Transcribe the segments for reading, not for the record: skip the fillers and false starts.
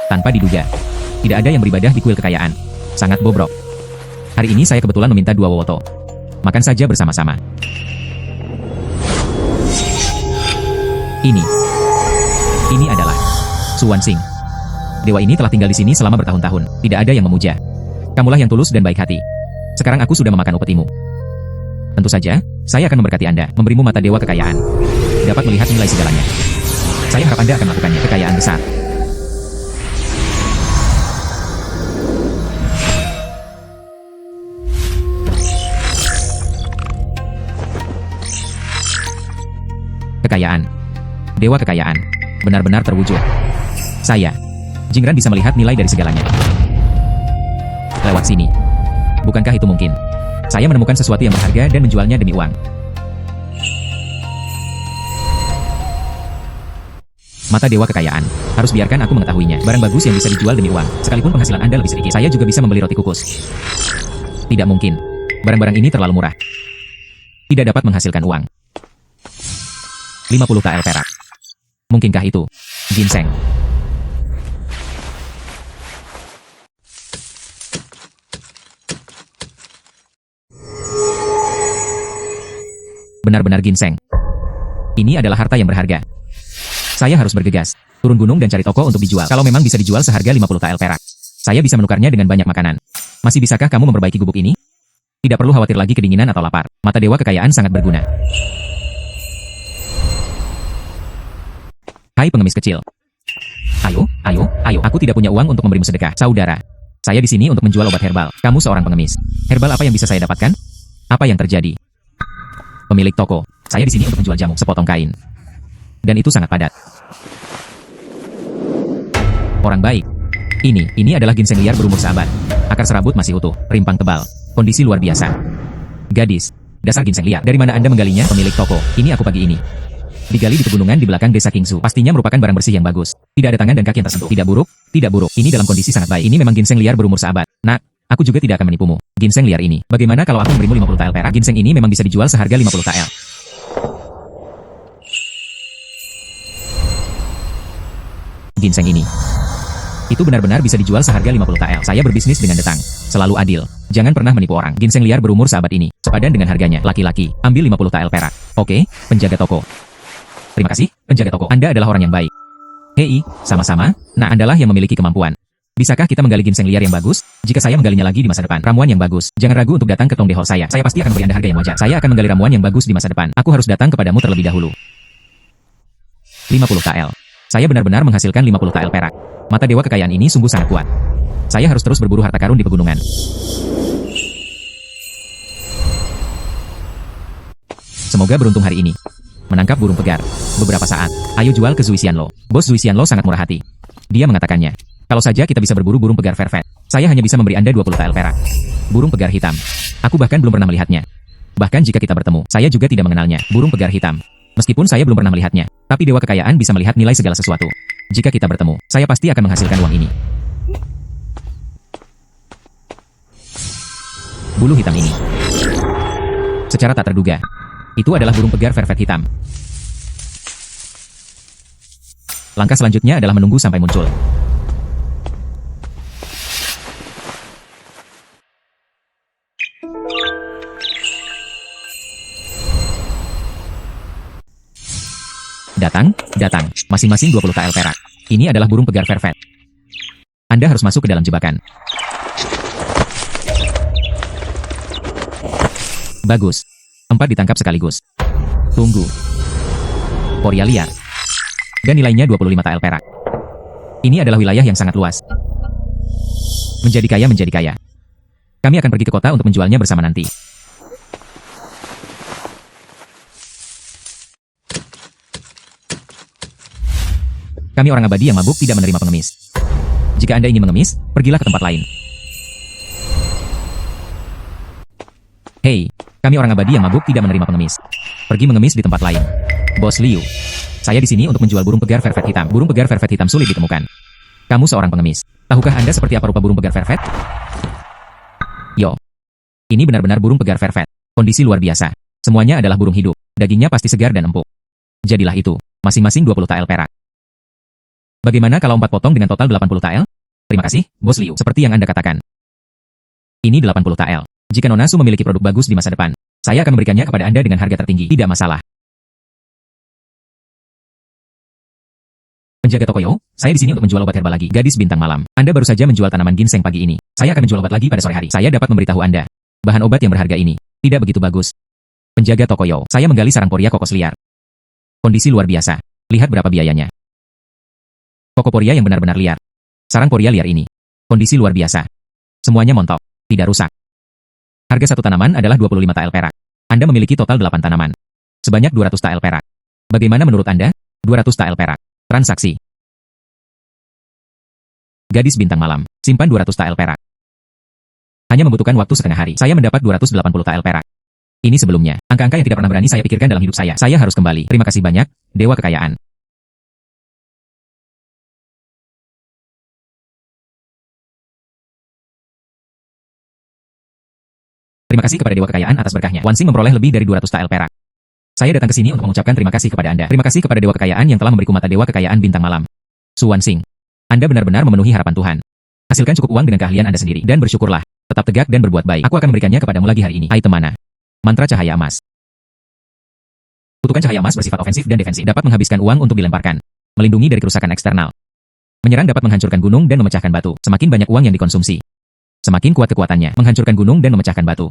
Tanpa diduga, tidak ada yang beribadah di kuil kekayaan. Sangat bobrok. Hari ini saya kebetulan meminta 2 wowoto. Makan saja bersama-sama. Ini adalah Suwansing. Dewa ini telah tinggal di sini selama bertahun-tahun. Tidak ada yang memuja. Kamulah yang tulus dan baik hati. Sekarang aku sudah memakan upetimu. Tentu saja, saya akan memberkati Anda, memberimu mata dewa kekayaan. Dapat melihat nilai segalanya. Saya harap Anda akan melakukannya. Kekayaan besar. Kekayaan. Dewa kekayaan. Benar-benar terwujud. Saya, Jingran, bisa melihat nilai dari segalanya. Lewat sini. Bukankah itu mungkin? Saya menemukan sesuatu yang berharga dan menjualnya demi uang. Mata dewa kekayaan. Harus biarkan aku mengetahuinya. Barang bagus yang bisa dijual demi uang. Sekalipun penghasilan Anda lebih sedikit. Saya juga bisa membeli roti kukus. Tidak mungkin. Barang-barang ini terlalu murah. Tidak dapat menghasilkan uang. 50 TL perak. Mungkinkah itu? Ginseng. Benar-benar ginseng. Ini adalah harta yang berharga. Saya harus bergegas, turun gunung dan cari toko untuk dijual. Kalau memang bisa dijual seharga 50 TL perak, saya bisa menukarnya dengan banyak makanan. Masih bisakah kamu memperbaiki gubuk ini? Tidak perlu khawatir lagi kedinginan atau lapar. Mata dewa kekayaan sangat berguna. Hai pengemis kecil. Ayo. Aku tidak punya uang untuk memberimu sedekah. Saudara, saya di sini untuk menjual obat herbal. Kamu seorang pengemis. Herbal apa yang bisa saya dapatkan? Apa yang terjadi? Pemilik toko, saya di sini untuk menjual jamu sepotong kain. Dan itu sangat padat. Orang baik. Ini adalah ginseng liar berumur seabad. Akar serabut masih utuh, rimpang tebal. Kondisi luar biasa. Gadis, dasar ginseng liar. Dari mana Anda menggalinya, pemilik toko? Ini aku pagi ini. Digali di pegunungan di belakang desa Kingsu. Pastinya merupakan barang bersih yang bagus. Tidak ada tangan dan kaki yang tersentuh. Tidak buruk. Ini dalam kondisi sangat baik. Ini memang ginseng liar berumur seabad. Nak, aku juga tidak akan menipumu. Ginseng liar ini. Bagaimana kalau aku memberimu 50 TL perak? Ginseng ini memang bisa dijual seharga 50 TL. Ginseng ini. Itu benar-benar bisa dijual seharga 50 TL. Saya berbisnis dengan detang. Selalu adil. Jangan pernah menipu orang. Ginseng liar berumur seabad ini. Sepadan dengan harganya. Laki-laki, ambil 50 TL perak. Oke, penjaga toko. Terima kasih, penjaga toko. Anda adalah orang yang baik. Hei, sama-sama. Nah, Andalah yang memiliki kemampuan. Bisakah kita menggali ginseng liar yang bagus? Jika saya menggalinya lagi di masa depan, ramuan yang bagus. Jangan ragu untuk datang ke Tongde Hall saya. Saya pasti akan memberi Anda harga yang wajar. Saya akan menggali ramuan yang bagus di masa depan. Aku harus datang kepadamu terlebih dahulu. 50 TL. Saya benar-benar menghasilkan 50 TL perak. Mata dewa kekayaan ini sungguh sangat kuat. Saya harus terus berburu harta karun di pegunungan. Semoga beruntung hari ini. Menangkap burung pegar. Beberapa saat. Ayo jual ke Zui Xianlo. Bos Zui Xianlo sangat murah hati. Dia mengatakannya. Kalau saja kita bisa berburu burung pegar vervet, saya hanya bisa memberi Anda 20 TL perak. Burung pegar hitam. Aku bahkan belum pernah melihatnya. Bahkan jika kita bertemu, saya juga tidak mengenalnya. Burung pegar hitam. Meskipun saya belum pernah melihatnya, tapi dewa kekayaan bisa melihat nilai segala sesuatu. Jika kita bertemu, saya pasti akan menghasilkan uang ini. Bulu hitam ini. Secara tak terduga, itu adalah burung pegar vervet hitam. Langkah selanjutnya adalah menunggu sampai muncul. Datang. Masing-masing 20 TL perak. Ini adalah burung pegar vervet. Anda harus masuk ke dalam jebakan. Bagus. 4 ditangkap sekaligus. Tunggu. Poria liar. Dan nilainya 25 TL perak. Ini adalah wilayah yang sangat luas. Menjadi kaya. Kami akan pergi ke kota untuk menjualnya bersama nanti. Kami orang abadi yang mabuk tidak menerima pengemis. Jika Anda ingin mengemis, pergilah ke tempat lain. Hei, kami orang abadi yang mabuk tidak menerima pengemis. Pergi mengemis di tempat lain. Bos Liu, saya di sini untuk menjual burung pegar vervet hitam. Burung pegar vervet hitam sulit ditemukan. Kamu seorang pengemis. Tahukah Anda seperti apa rupa burung pegar vervet? Yo, ini benar-benar burung pegar vervet. Kondisi luar biasa. Semuanya adalah burung hidup. Dagingnya pasti segar dan empuk. Jadilah itu, masing-masing 20 TL perak. Bagaimana kalau 4 potong dengan total 80 tael? Terima kasih, Bos Liu. Seperti yang Anda katakan. Ini 80 tael. Jika Nona Su memiliki produk bagus di masa depan, saya akan memberikannya kepada Anda dengan harga tertinggi. Tidak masalah. Penjaga toko Yo, saya di sini untuk menjual obat herbal lagi. Gadis bintang malam. Anda baru saja menjual tanaman ginseng pagi ini. Saya akan menjual obat lagi pada sore hari. Saya dapat memberitahu Anda. Bahan obat yang berharga ini tidak begitu bagus. Penjaga toko Yo, saya menggali sarang poria kokos liar. Kondisi luar biasa. Lihat berapa biayanya. Kokoporia yang benar-benar liar. Sarang poria liar ini. Kondisi luar biasa. Semuanya montok. Tidak rusak. Harga satu tanaman adalah 25 tael perak. Anda memiliki total 8 tanaman. Sebanyak 200 tael perak. Bagaimana menurut Anda? 200 tael perak. Transaksi. Gadis bintang malam. Simpan 200 tael perak. Hanya membutuhkan waktu setengah hari. Saya mendapat 280 tael perak. Ini sebelumnya. Angka-angka yang tidak pernah berani saya pikirkan dalam hidup saya. Saya harus kembali. Terima kasih banyak, Dewa Kekayaan. Terima kasih kepada Dewa Kekayaan atas berkahnya. Wan Xing memperoleh lebih dari 200 tael perak. Saya datang ke sini untuk mengucapkan terima kasih kepada Anda. Terima kasih kepada Dewa Kekayaan yang telah memberiku mata Dewa Kekayaan bintang malam. Su Wan Xing. Anda benar-benar memenuhi harapan Tuhan. Hasilkan cukup uang dengan keahlian Anda sendiri. Dan bersyukurlah. Tetap tegak dan berbuat baik. Aku akan memberikannya kepadamu lagi hari ini. Item mana? Mantra cahaya emas. Kutukan cahaya emas bersifat ofensif dan defensif. Dapat menghabiskan uang untuk dilemparkan. Melindungi dari kerusakan eksternal. Menyerang dapat menghancurkan gunung dan memecahkan batu. Semakin banyak uang yang dikonsumsi, semakin kuat kekuatannya. Menghancurkan gunung dan memecahkan batu.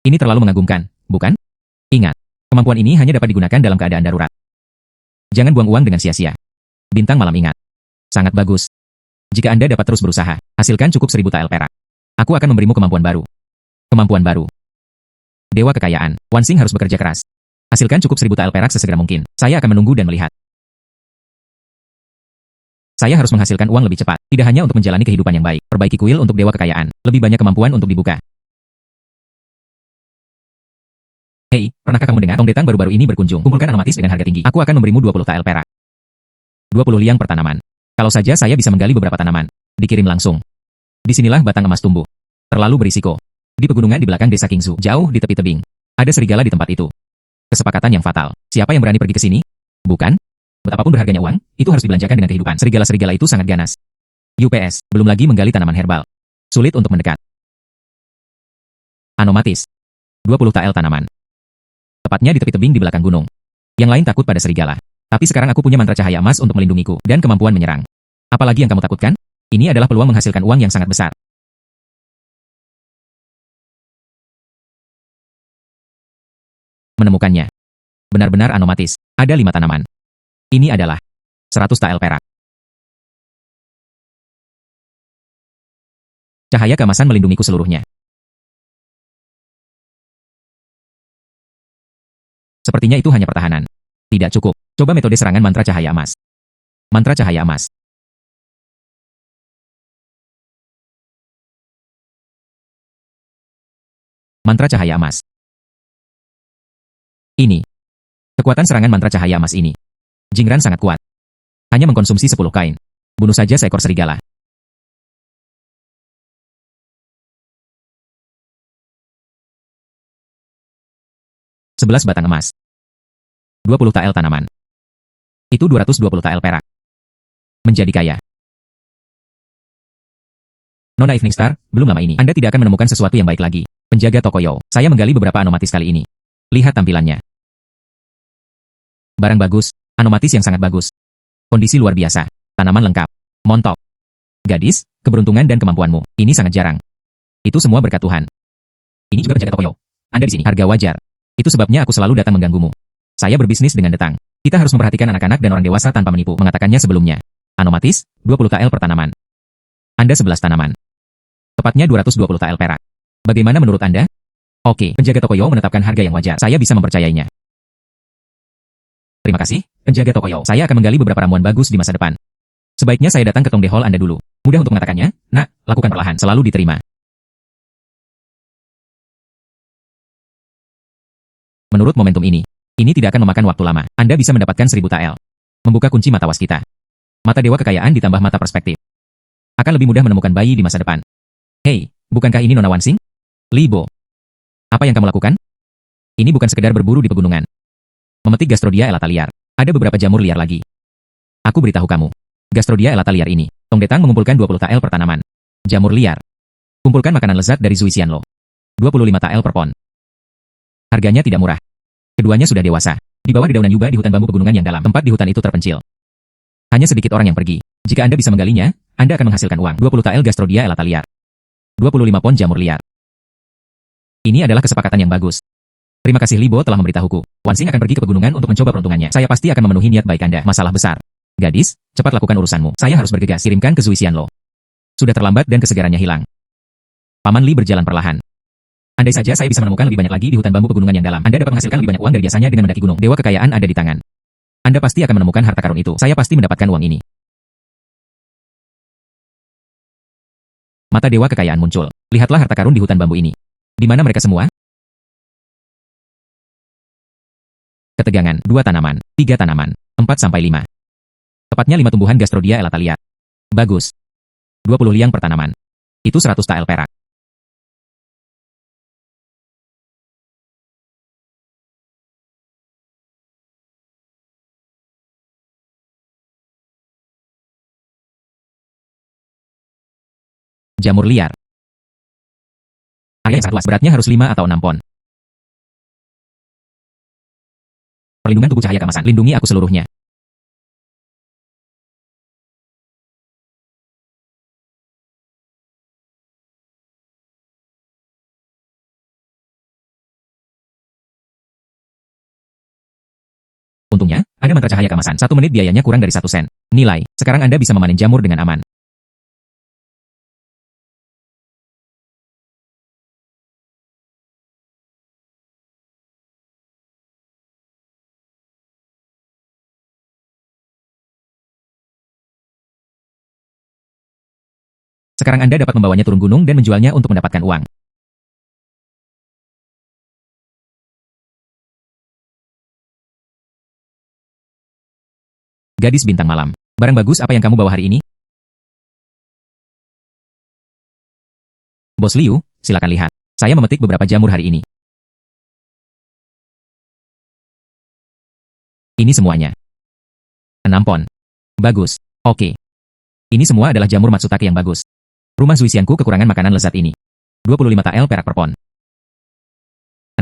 Ini terlalu mengagumkan, bukan? Ingat, kemampuan ini hanya dapat digunakan dalam keadaan darurat. Jangan buang uang dengan sia-sia. Bintang malam ingat. Sangat bagus. Jika Anda dapat terus berusaha, hasilkan cukup 1000 tael perak. Aku akan memberimu kemampuan baru. Kemampuan baru. Dewa Kekayaan. Wan Xing harus bekerja keras. Hasilkan cukup 1000 tael perak sesegera mungkin. Saya akan menunggu dan melihat. Saya harus menghasilkan uang lebih cepat. Tidak hanya untuk menjalani kehidupan yang baik. Perbaiki kuil untuk Dewa Kekayaan. Lebih banyak kemampuan untuk dibuka. Hei, pernahkah kamu dengar? Tongdetang baru-baru ini berkunjung. Kumpulkan anomatis dengan harga tinggi. Aku akan memberimu 20 tael perak. 20 liang per tanaman. Kalau saja saya bisa menggali beberapa tanaman. Dikirim langsung. Disinilah batang emas tumbuh. Terlalu berisiko. Di pegunungan di belakang desa Kingsu, jauh di tepi tebing. Ada serigala di tempat itu. Kesepakatan yang fatal. Siapa yang berani pergi ke sini? Bukan? Betapapun berharganya uang, itu harus dibelanjakan dengan kehidupan. Serigala-serigala itu sangat ganas. UPS, belum lagi menggali tanaman herbal. Sulit untuk mendekat. Anomatis. 20 tael tanaman. Tepatnya di tepi tebing di belakang gunung. Yang lain takut pada serigala. Tapi sekarang aku punya mantra cahaya emas untuk melindungiku dan kemampuan menyerang. Apalagi yang kamu takutkan? Ini adalah peluang menghasilkan uang yang sangat besar. Menemukannya. Benar-benar anomatis. Ada 5 tanaman. Ini adalah 100 tael perak. Cahaya keemasan melindungiku seluruhnya. Sepertinya itu hanya pertahanan. Tidak cukup. Coba metode serangan mantra cahaya emas. Mantra cahaya emas. Mantra cahaya emas. Ini. Kekuatan serangan mantra cahaya emas ini. Jingran sangat kuat. Hanya mengkonsumsi 10 kain. Bunuh saja seekor serigala. Sebelas batang emas. 20 tael tanaman. Itu 220 tael perak. Menjadi kaya. Nona Evening Star, belum lama ini, Anda tidak akan menemukan sesuatu yang baik lagi. Penjaga toko Yo, saya menggali beberapa anomatis kali ini. Lihat tampilannya. Barang bagus, anomatis yang sangat bagus. Kondisi luar biasa, tanaman lengkap, montok. Gadis, keberuntungan dan kemampuanmu, ini sangat jarang. Itu semua berkat Tuhan. Ini juga penjaga toko Yo. Anda di sini, harga wajar. Itu sebabnya aku selalu datang mengganggumu. Saya berbisnis dengan detang. Kita harus memperhatikan anak-anak dan orang dewasa tanpa menipu. Mengatakannya sebelumnya. Anomatis, 20 tael per tanaman. Anda 11 tanaman. Tepatnya 220 tael perak. Bagaimana menurut Anda? Oke, penjaga toko Yo menetapkan harga yang wajar. Saya bisa mempercayainya. Terima kasih, penjaga toko Yo. Saya akan menggali beberapa ramuan bagus di masa depan. Sebaiknya saya datang ke Tongde Hall Anda dulu. Mudah untuk mengatakannya, nak, lakukan perlahan, selalu diterima. Menurut momentum ini tidak akan memakan waktu lama. Anda bisa mendapatkan 1000 tael. Membuka kunci mata was kita. Mata dewa kekayaan ditambah mata perspektif. Akan lebih mudah menemukan bayi di masa depan. Hei, bukankah ini Nona Wan Xing? Li Bo. Apa yang kamu lakukan? Ini bukan sekedar berburu di pegunungan. Memetik Gastrodia elata liar. Ada beberapa jamur liar lagi. Aku beritahu kamu. Gastrodia elata liar ini. Tong Detang mengumpulkan 20 tael per tanaman. Jamur liar. Kumpulkan makanan lezat dari Zui Xianlo. 25 tael per pon. Harganya tidak murah. Keduanya sudah dewasa. Di bawah dedaunan yuba di hutan bambu pegunungan yang dalam. Tempat di hutan itu terpencil. Hanya sedikit orang yang pergi. Jika Anda bisa menggalinya, Anda akan menghasilkan uang. 20 tael Gastrodia elata liar. 25 pon jamur liar. Ini adalah kesepakatan yang bagus. Terima kasih Libo telah memberitahuku. Wansing akan pergi ke pegunungan untuk mencoba peruntungannya. Saya pasti akan memenuhi niat baik Anda. Masalah besar. Gadis, cepat lakukan urusanmu. Saya harus bergegas. Kirimkan ke Zui Xianlo. Sudah terlambat dan kesegarannya hilang. Paman Li berjalan perlahan. Andai saja saya bisa menemukan lebih banyak lagi di hutan bambu pegunungan yang dalam, Anda dapat menghasilkan lebih banyak uang dari biasanya dengan mendaki gunung. Dewa kekayaan ada di tangan. Anda pasti akan menemukan harta karun itu. Saya pasti mendapatkan uang ini. Mata dewa kekayaan muncul. Lihatlah harta karun di hutan bambu ini. Di mana mereka semua? Ketegangan, 2 tanaman, 3 tanaman, 4-5. Tepatnya 5 tumbuhan Gastrodia elata liar. Bagus. 20 liang per tanaman. Itu 100 tael perak. Jamur liar. Area yang sangat luas, beratnya harus 5 atau 6 pon. Perlindungan tubuh cahaya keemasan, lindungi aku seluruhnya. Untungnya, ada mantra cahaya keemasan. 1 menit biayanya kurang dari 1 sen. Nilai, sekarang Anda bisa memanen jamur dengan aman. Sekarang Anda dapat membawanya turun gunung dan menjualnya untuk mendapatkan uang. Gadis bintang malam. Barang bagus apa yang kamu bawa hari ini? Bos Liu, silakan lihat. Saya memetik beberapa jamur hari ini. Ini semuanya. 6 pon. Bagus. Oke. Ini semua adalah jamur Matsutake yang bagus. Rumah Zuisianku kekurangan makanan lezat ini. 25 tael perak per pon.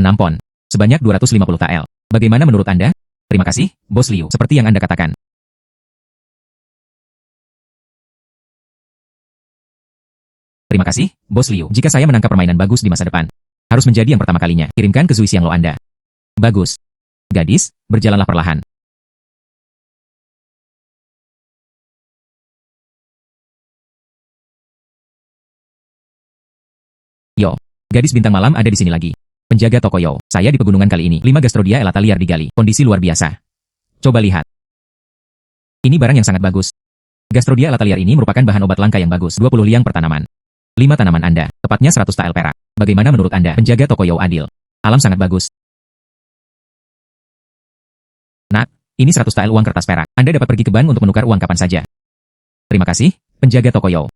6 pon. Sebanyak 250 tael. Bagaimana menurut Anda? Terima kasih, Bos Liu. Seperti yang Anda katakan. Terima kasih, Bos Liu. Jika saya menangkap permainan bagus di masa depan, harus menjadi yang pertama kalinya. Kirimkan ke Zui Xianlo Anda. Bagus. Gadis, berjalanlah perlahan. Yo, gadis bintang malam ada di sini lagi. Penjaga toko Yo. Saya di pegunungan kali ini. 5 Gastrodia elata liar digali. Kondisi luar biasa. Coba lihat. Ini barang yang sangat bagus. Gastrodia elata liar ini merupakan bahan obat langka yang bagus. 20 liang per tanaman. 5 tanaman Anda, tepatnya 100 tael perak. Bagaimana menurut Anda? Penjaga toko Yo adil. Alam sangat bagus. Nak, ini 100 tael uang kertas perak. Anda dapat pergi ke bank untuk menukar uang kapan saja. Terima kasih, penjaga toko Yo.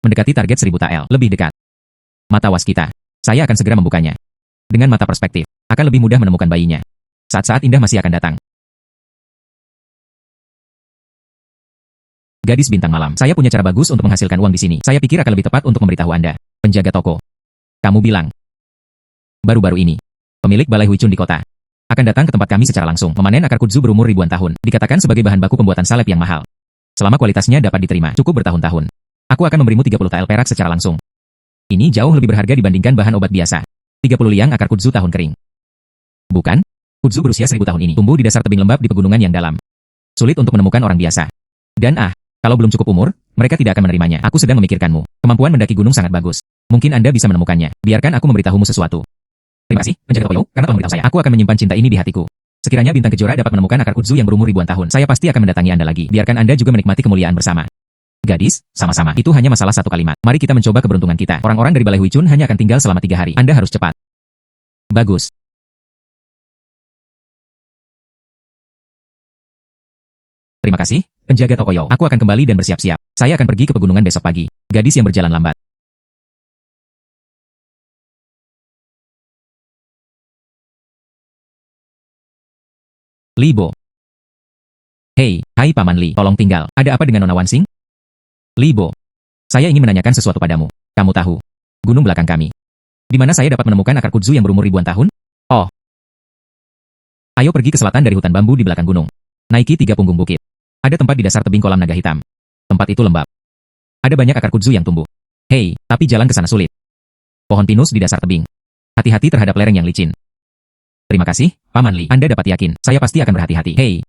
Mendekati target 1000 tael, lebih dekat. Mata waskita. Saya akan segera membukanya. Dengan mata perspektif, akan lebih mudah menemukan bayinya. Saat-saat indah masih akan datang. Gadis bintang malam. Saya punya cara bagus untuk menghasilkan uang di sini. Saya pikir akan lebih tepat untuk memberitahu Anda. Penjaga toko. Kamu bilang. Baru-baru ini, pemilik balai Huicun di kota akan datang ke tempat kami secara langsung. Memanen akar kudzu berumur ribuan tahun. Dikatakan sebagai bahan baku pembuatan salep yang mahal. Selama kualitasnya dapat diterima, cukup bertahun-tahun. Aku akan memberimu 30 tael perak secara langsung. Ini jauh lebih berharga dibandingkan bahan obat biasa. 30 liang akar kudzu tahun kering. Bukan? Kudzu berusia 1000 tahun ini tumbuh di dasar tebing lembab di pegunungan yang dalam. Sulit untuk menemukan orang biasa. Dan kalau belum cukup umur, mereka tidak akan menerimanya. Aku sedang memikirkanmu. Kemampuan mendaki gunung sangat bagus. Mungkin Anda bisa menemukannya. Biarkan aku memberitahumu sesuatu. Terima kasih, penjaga toko Yo, karena telah memberitahu saya. Aku akan menyimpan cinta ini di hatiku. Sekiranya bintang kejora dapat menemukan akar kudzu yang berumur ribuan tahun, saya pasti akan mendatangi Anda lagi. Biarkan Anda juga menikmati kemuliaan bersama. Gadis, sama-sama. Itu hanya masalah satu kalimat. Mari kita mencoba keberuntungan kita. Orang-orang dari Balai Huicun hanya akan tinggal selama 3 hari. Anda harus cepat. Bagus. Terima kasih, penjaga toko Yo. Aku akan kembali dan bersiap-siap. Saya akan pergi ke pegunungan besok pagi. Gadis yang berjalan lambat. Libo. Hei, hai Paman Li, tolong tinggal. Ada apa dengan Nona Wansing? Libo. Saya ingin menanyakan sesuatu padamu. Kamu tahu, gunung belakang kami. Di mana saya dapat menemukan akar kudzu yang berumur ribuan tahun? Oh. Ayo pergi ke selatan dari hutan bambu di belakang gunung. Naiki 3 punggung bukit. Ada tempat di dasar tebing kolam naga hitam. Tempat itu lembab. Ada banyak akar kudzu yang tumbuh. Hei, tapi jalan ke sana sulit. Pohon pinus di dasar tebing. Hati-hati terhadap lereng yang licin. Terima kasih, Paman Li. Anda dapat yakin, saya pasti akan berhati-hati. Hei.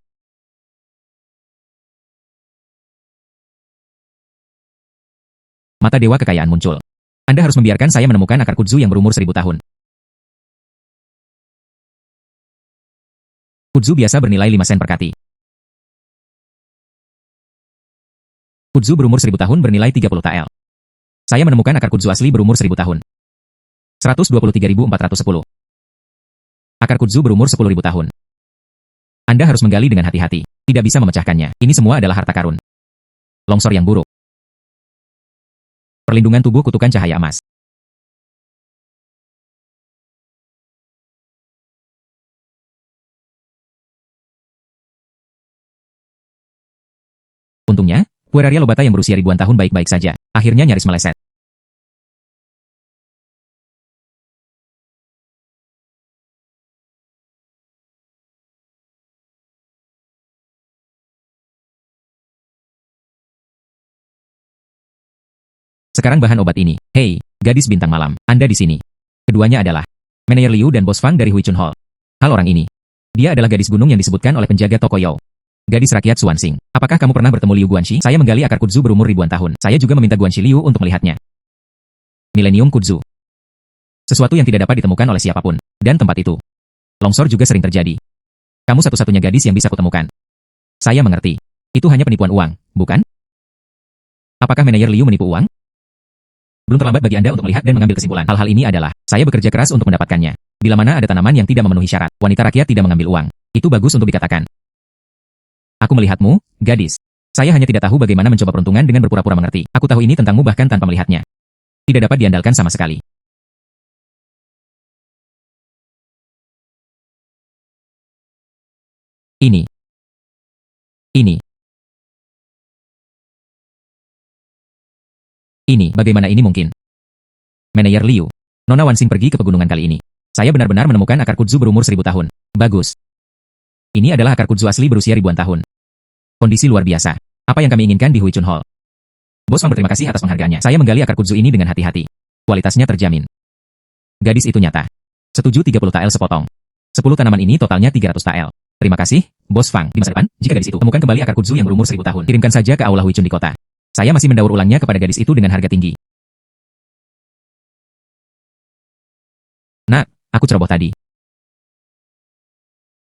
Mata dewa kekayaan muncul. Anda harus membiarkan saya menemukan akar kudzu yang berumur 1000 tahun. Kudzu biasa bernilai 5 sen per kati. Kudzu berumur 1000 tahun bernilai 30 TL. Saya menemukan akar kudzu asli berumur 1000 tahun. 123.410. Akar kudzu berumur 10.000 tahun. Anda harus menggali dengan hati-hati. Tidak bisa memecahkannya. Ini semua adalah harta karun. Longsor yang buruk. Perlindungan tubuh kutukan cahaya emas. Untungnya, Pueraria Lobata yang berusia ribuan tahun baik-baik saja. Akhirnya nyaris meleset. Sekarang bahan obat ini. Hei, gadis bintang malam, Anda di sini. Keduanya adalah Manager Liu dan Bos Fang dari Huichun Hall. Hal orang ini. Dia adalah gadis gunung yang disebutkan oleh penjaga toko Yao. Gadis rakyat Xuanxing. Apakah kamu pernah bertemu Liu Guanxi? Saya menggali akar kudzu berumur ribuan tahun. Saya juga meminta Guanxi Liu untuk melihatnya. Milenium kudzu. Sesuatu yang tidak dapat ditemukan oleh siapapun. Dan tempat itu. Longsor juga sering terjadi. Kamu satu-satunya gadis yang bisa kutemukan. Saya mengerti. Itu hanya penipuan uang, bukan? Apakah Manager Liu menipu uang? Belum terlambat bagi Anda untuk melihat dan mengambil kesimpulan. Hal-hal ini adalah, saya bekerja keras untuk mendapatkannya. Bila mana ada tanaman yang tidak memenuhi syarat, wanita rakyat tidak mengambil uang. Itu bagus untuk dikatakan. Aku melihatmu, gadis. Saya hanya tidak tahu bagaimana mencoba peruntungan dengan berpura-pura mengerti. Aku tahu ini tentangmu bahkan tanpa melihatnya. Tidak dapat diandalkan sama sekali. Ini. Ini, bagaimana ini mungkin? Manager Liu. Nona Wansing pergi ke pegunungan kali ini. Saya benar-benar menemukan akar kudzu berumur 1000 tahun. Bagus. Ini adalah akar kudzu asli berusia ribuan tahun. Kondisi luar biasa. Apa yang kami inginkan di Huichun Hall? Bos Fang berterima kasih atas penghargaannya. Saya menggali akar kudzu ini dengan hati-hati. Kualitasnya terjamin. Gadis itu nyata. Setuju 30 TL sepotong. 10 tanaman ini totalnya 300 TL. Terima kasih, Bos Fang. Di masa depan, jika gadis itu temukan kembali akar kudzu yang berumur 1000 tahun, kirimkan saja ke Aula Huichun di kota. Saya masih mendaur ulangnya kepada gadis itu dengan harga tinggi. Nak, aku ceroboh tadi.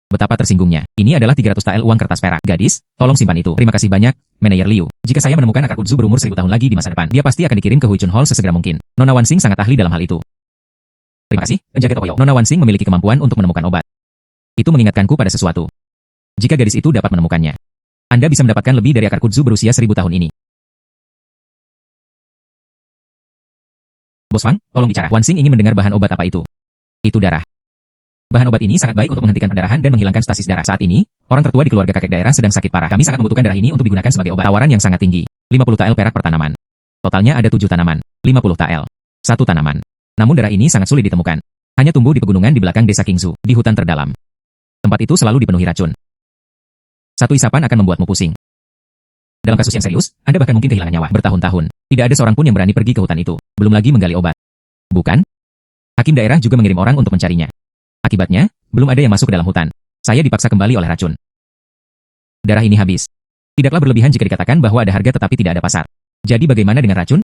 Betapa tersinggungnya. Ini adalah 300 TL uang kertas perak. Gadis, tolong simpan itu. Terima kasih banyak, Manager Liu. Jika saya menemukan akar kudzu berumur 1000 tahun lagi di masa depan, dia pasti akan dikirim ke Huichun Hall sesegera mungkin. Nona Wansing sangat ahli dalam hal itu. Terima kasih, penjaga toko Yao. Nona Wansing memiliki kemampuan untuk menemukan obat. Itu mengingatkanku pada sesuatu. Jika gadis itu dapat menemukannya, Anda bisa mendapatkan lebih dari akar kudzu berusia 1000 tahun ini. Bos Fang, tolong bicara. Wansing ingin mendengar bahan obat apa itu. Itu darah. Bahan obat ini sangat baik untuk menghentikan pendarahan dan menghilangkan stasis darah. Saat ini, orang tertua di keluarga kakek daerah sedang sakit parah. Kami sangat membutuhkan darah ini untuk digunakan sebagai obat. Tawaran yang sangat tinggi. 50 TL perak per tanaman. Totalnya ada 7 tanaman. 50 TL. 1 tanaman. Namun darah ini sangat sulit ditemukan. Hanya tumbuh di pegunungan di belakang desa Qingzu, di hutan terdalam. Tempat itu selalu dipenuhi racun. Satu isapan akan membuatmu pusing. Dalam kasus yang serius, Anda bahkan mungkin kehilangan nyawa bertahun-tahun. Tidak ada seorang pun yang berani pergi ke hutan itu. Belum lagi menggali obat. Bukan? Hakim daerah juga mengirim orang untuk mencarinya. Akibatnya, belum ada yang masuk ke dalam hutan. Saya dipaksa kembali oleh racun. Darah ini habis. Tidaklah berlebihan jika dikatakan bahwa ada harga tetapi tidak ada pasar. Jadi bagaimana dengan racun?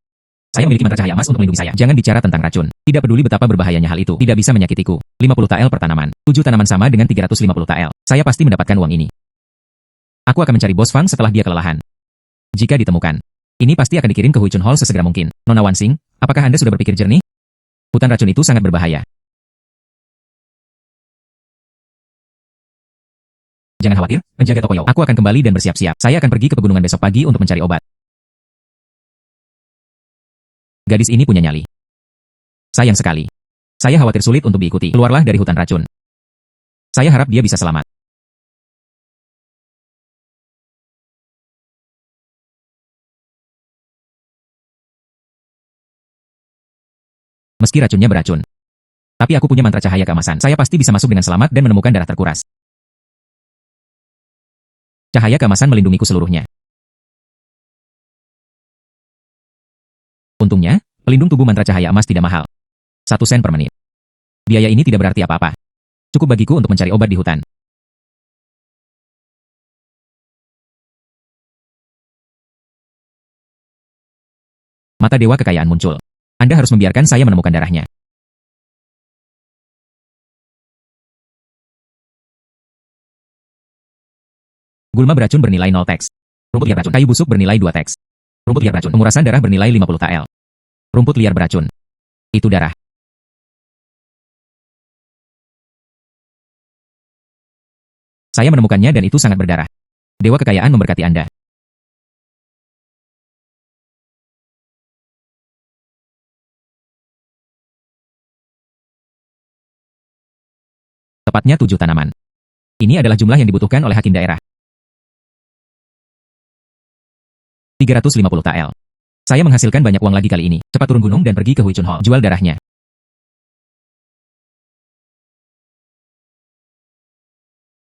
Saya memiliki mantra cahaya emas untuk melindungi saya. Jangan bicara tentang racun. Tidak peduli betapa berbahayanya hal itu. Tidak bisa menyakitiku. 50 TL per tanaman. 7 tanaman sama dengan 350 TL. Saya pasti mendapatkan uang ini. Aku akan mencari Bos Fang setelah dia kelelahan. Jika ditemukan, ini pasti akan dikirim ke Huichun Hall sesegera mungkin. Nona Wansing, apakah Anda sudah berpikir jernih? Hutan racun itu sangat berbahaya. Jangan khawatir, penjaga toko Yao. Aku akan kembali dan bersiap-siap. Saya akan pergi ke pegunungan besok pagi untuk mencari obat. Gadis ini punya nyali. Sayang sekali. Saya khawatir sulit untuk diikuti. Keluarlah dari hutan racun. Saya harap dia bisa selamat. meski racunnya beracun. Tapi aku punya mantra cahaya keemasan. Saya pasti bisa masuk dengan selamat dan menemukan darah terkuras. Cahaya keemasan melindungiku seluruhnya. Untungnya, pelindung tubuh mantra cahaya emas tidak mahal. 1 sen per menit. Biaya ini tidak berarti apa-apa. Cukup bagiku untuk mencari obat di hutan. Mata dewa kekayaan muncul. Anda harus membiarkan saya menemukan darahnya. Gulma beracun bernilai 0 teks. Rumput liar beracun. Kayu busuk bernilai 2 teks. Rumput liar beracun. Pengurasan darah bernilai 50 TL. Rumput liar beracun. Itu darah. Saya menemukannya dan itu sangat berdarah. Dewa kekayaan memberkati Anda. Tepatnya 7 tanaman. Ini adalah jumlah yang dibutuhkan oleh hakim daerah. 350 TL. Saya menghasilkan banyak uang lagi kali ini. Cepat turun gunung dan pergi ke Hui Chun Hall. Jual darahnya.